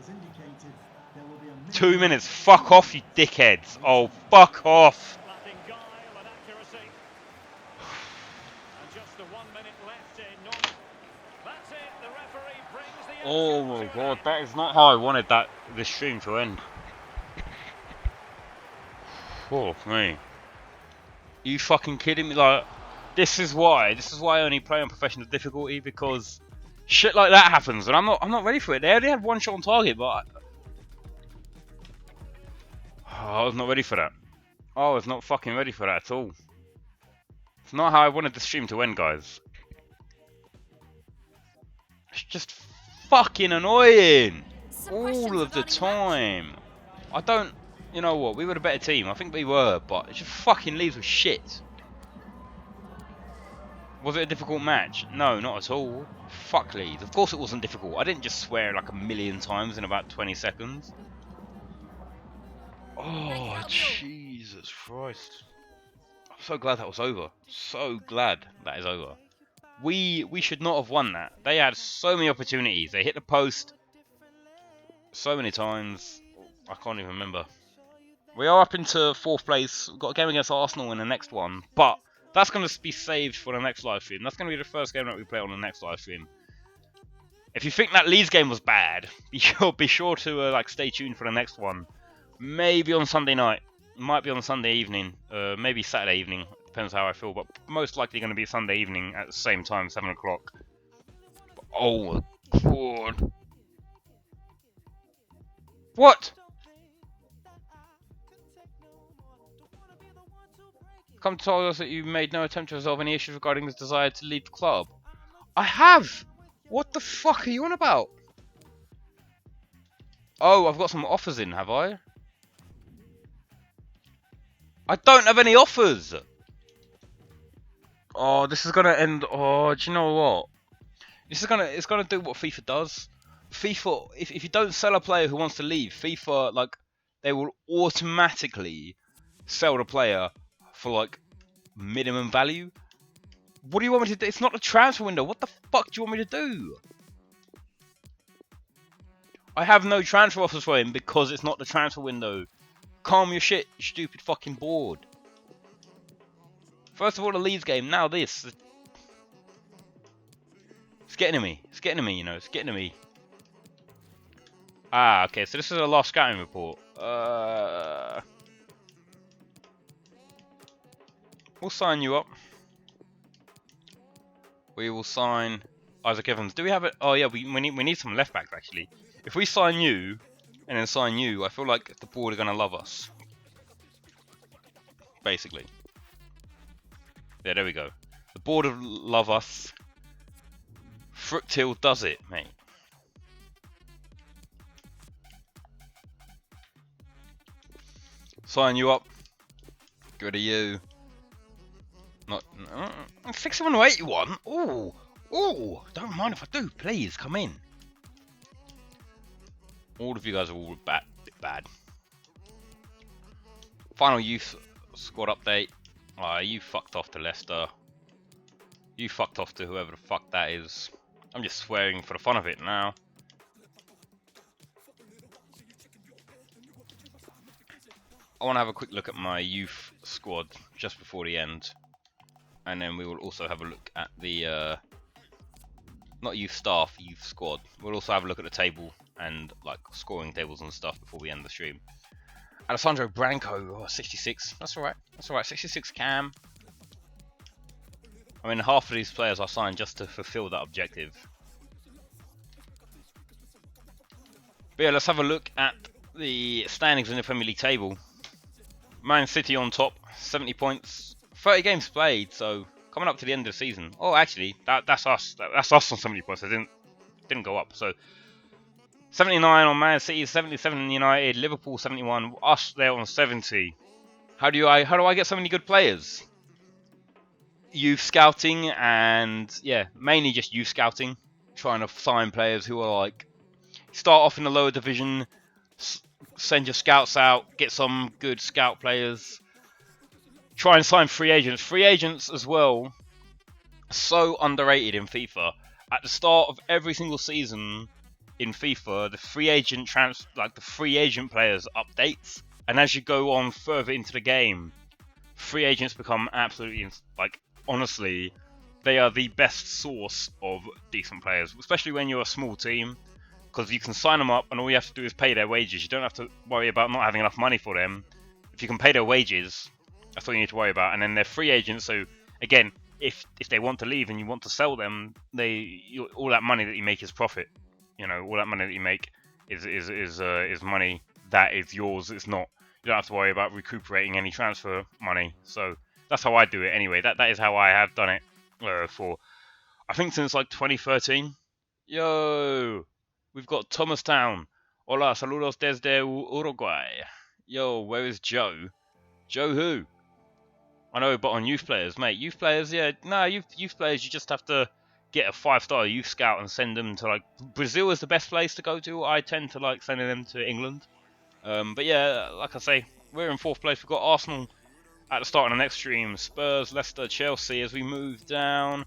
2 minutes, fuck off you dickheads. Oh, fuck off. Lacking guile and accuracy. And just the 1 minute left in normal. That's it. The referee brings the Oh action my to an god, end. that is not how I wanted this stream to end. Fuck me. You fucking kidding me? Like, this is why I only play on professional difficulty, because shit like that happens and I'm not ready for it. They only had one shot on target, but I was not ready for that. I was not fucking ready for that at all. It's not how I wanted the stream to end, guys. It's just fucking annoying all of the time. I don't, you know what, we were the better team. I think we were, but it just fucking leaves with shit. Was it a difficult match? No, not at all. Fuck Leeds. Of course it wasn't difficult. I didn't just swear like a million times in about 20 seconds. Oh, Jesus Christ. I'm so glad that was over. So glad that is over. We should not have won that. They had so many opportunities. They hit the post so many times. I can't even remember. We are up into 4th place. We've got a game against Arsenal in the next one. But that's going to be saved for the next live stream. That's going to be the first game that we play on the next live stream. If you think that Leeds game was bad, be sure to like stay tuned for the next one. Maybe on Sunday night. Might be on Sunday evening. Maybe Saturday evening. Depends how I feel. But most likely going to be Sunday evening at the same time, 7 o'clock. Oh my god. What? Come told us that you made no attempt to resolve any issues regarding his desire to leave the club. I have! What the fuck are you on about? Oh, I've got some offers in, have I? I don't have any offers! Oh, this is gonna end. Oh, do you know what? It's gonna do what FIFA does. FIFA, if you don't sell a player who wants to leave, FIFA, like, they will automatically sell the player for like minimum value. What do you want me to do? It's not a transfer window. What the fuck do you want me to do? I have no transfer offers for him because it's not the transfer window. Calm your shit, you stupid fucking board. First of all, the Leeds game, now this. It's getting to me. It's getting to me, you know. It's getting to me. Ah, okay. So this is a last scouting report. We'll sign you up. We will sign Isaac Evans. Do we have it? Oh yeah, we need some left backs actually. If we sign you and then sign you, I feel like the board are gonna love us. Basically. Yeah, there we go. The board will love us. Fructil does it, mate. Sign you up. Get rid of you. Not 61 or 81. Ooh, ooh. Don't mind if I do. Please come in. All of you guys are all bad. Final youth squad update. You fucked off to Leicester. You fucked off to whoever the fuck that is. I'm just swearing for the fun of it now. I want to have a quick look at my youth squad just before the end, and then we will also have a look at the not youth staff, youth squad. We'll also have a look at the table and like scoring tables and stuff before we end the stream. Alessandro Branco, 66. That's alright. That's alright. 66 cam. I mean, half of these players I signed just to fulfill that objective. But yeah, let's have a look at the standings in the Premier League table. Man City on top, 70 points, 30 games played, so coming up to the end of the season. Oh, actually, that's us. That's us on 70 points. I didn't go up. So 79 on Man City, 77 on United, Liverpool 71, us there on 70. How do I get so many good players? Youth scouting, and yeah, mainly just youth scouting, trying to sign players who are like start off in the lower division, send your scouts out, get some good scout players. Try and sign free agents. Free agents as well, so underrated in FIFA. At the start of every single season in FIFA, the free agent the free agent players updates, and as you go on further into the game, free agents become absolutely honestly, they are the best source of decent players, especially when you're a small team, because you can sign them up and all you have to do is pay their wages. You don't have to worry about not having enough money for them. If you can pay their wages, that's all you need to worry about. And then they're free agents, so again, if they want to leave and you want to sell them, all that money that you make is profit. You know, all that money that you make is money that is yours. It's not, you don't have to worry about recuperating any transfer money. So that's how I do it anyway. That is how I have done it for, I think, since like 2013. Yo, we've got Thomas Town. Hola, saludos desde Uruguay. Yo, where is Joe? Joe who? I know, but on youth players, mate. Youth players, yeah. No, youth players, you just have to get a 5-star youth scout and send them to, like, Brazil is the best place to go to. I tend to like sending them to England. But yeah, like I say, we're in 4th place. We've got Arsenal at the start of the next stream. Spurs, Leicester, Chelsea as we move down.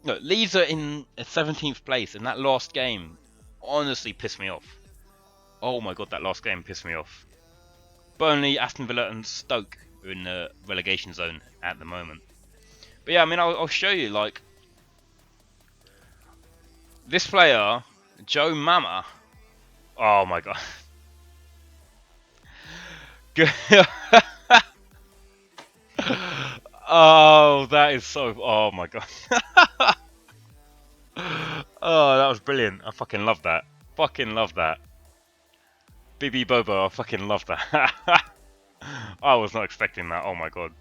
Look, Leeds are in 17th place, and that last game honestly pissed me off. Oh my god, that last game pissed me off. Burnley, Aston Villa and Stoke are in the relegation zone at the moment. But yeah, I mean, I'll show you, like, this player, Joe Mama. Oh my god. Oh, that is so, oh my god. Oh, that was brilliant. I fucking love that. Fucking love that. BB Bobo, I fucking love that. I was not expecting that. Oh my god.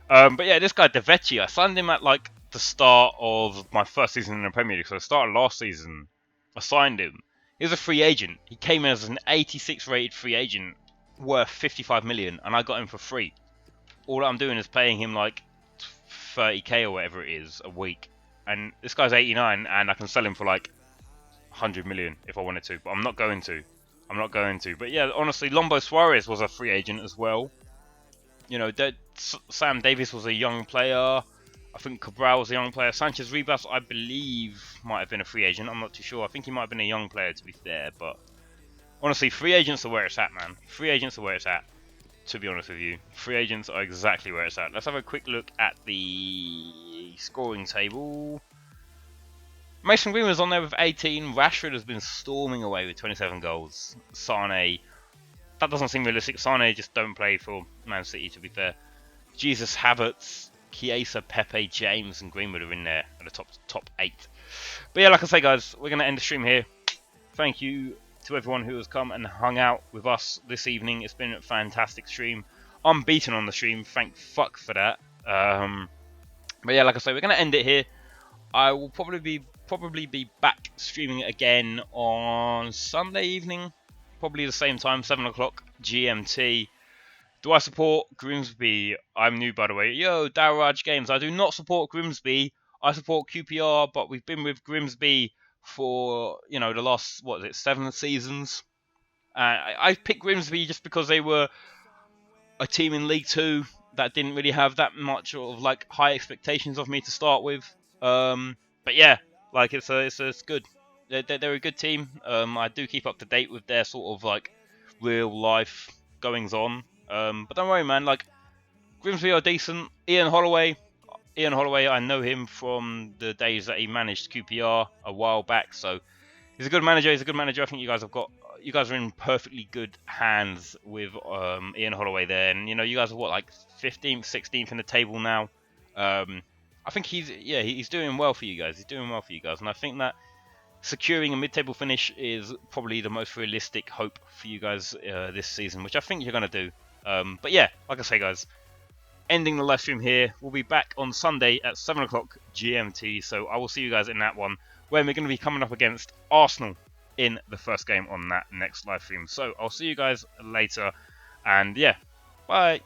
But yeah, this guy De Vecchi, I signed him at like the start of my first season in the Premier League. So the start of last season, I signed him. He was a free agent. He came in as an 86 rated free agent worth 55 million, and I got him for free. All I'm doing is paying him like 30k or whatever it is a week. And this guy's 89, and I can sell him for like 100 million if I wanted to, but I'm not going to. I'm not going to. But yeah, honestly, Lombo Suarez was a free agent as well. You know, Sam Davies was a young player. I think Cabral was a young player. Sanchez Rivas, I believe, might have been a free agent. I'm not too sure. I think he might have been a young player, to be fair. But honestly, free agents are where it's at, man. Free agents are where it's at, to be honest with you. Free agents are exactly where it's at. Let's have a quick look at the scoring table. Mason Greenwood's on there with 18. Rashford has been storming away with 27 goals. Sane, that doesn't seem realistic. Sane just don't play for Man City, to be fair. Jesus, Havertz, Chiesa, Pepe, James and Greenwood are in there at the top 8. But yeah, like I say, guys, we're going to end the stream here. Thank you to everyone who has come and hung out with us this evening. It's been a fantastic stream. Unbeaten on the stream, thank fuck for that. But yeah, like I say, we're going to end it here. I will probably be back streaming again on Sunday evening, probably the same time, 7 o'clock GMT. Do I support Grimsby? I'm new, by the way. Yo, Darraj Games. I do not support Grimsby. I support QPR, but we've been with Grimsby for, you know, the last, 7 seasons. I picked Grimsby just because they were a team in League 2 that didn't really have that much of like high expectations of me to start with. But yeah, like it's good. They're a good team. I do keep up to date with their sort of like real life goings on. But don't worry, man. Like, Grimsby are decent. Ian Holloway, I know him from the days that he managed QPR a while back. So he's a good manager. I think you guys are in perfectly good hands with Ian Holloway there. And you know, you guys are what, like 15th, 16th in the table now. I think he's doing well for you guys. And I think that securing a mid-table finish is probably the most realistic hope for you guys this season, which I think you're going to do. But yeah, like I say, guys, ending the live stream here. We'll be back on Sunday at 7 o'clock GMT, so I will see you guys in that one, where we're going to be coming up against Arsenal in the first game on that next live stream. So I'll see you guys later, and yeah, bye.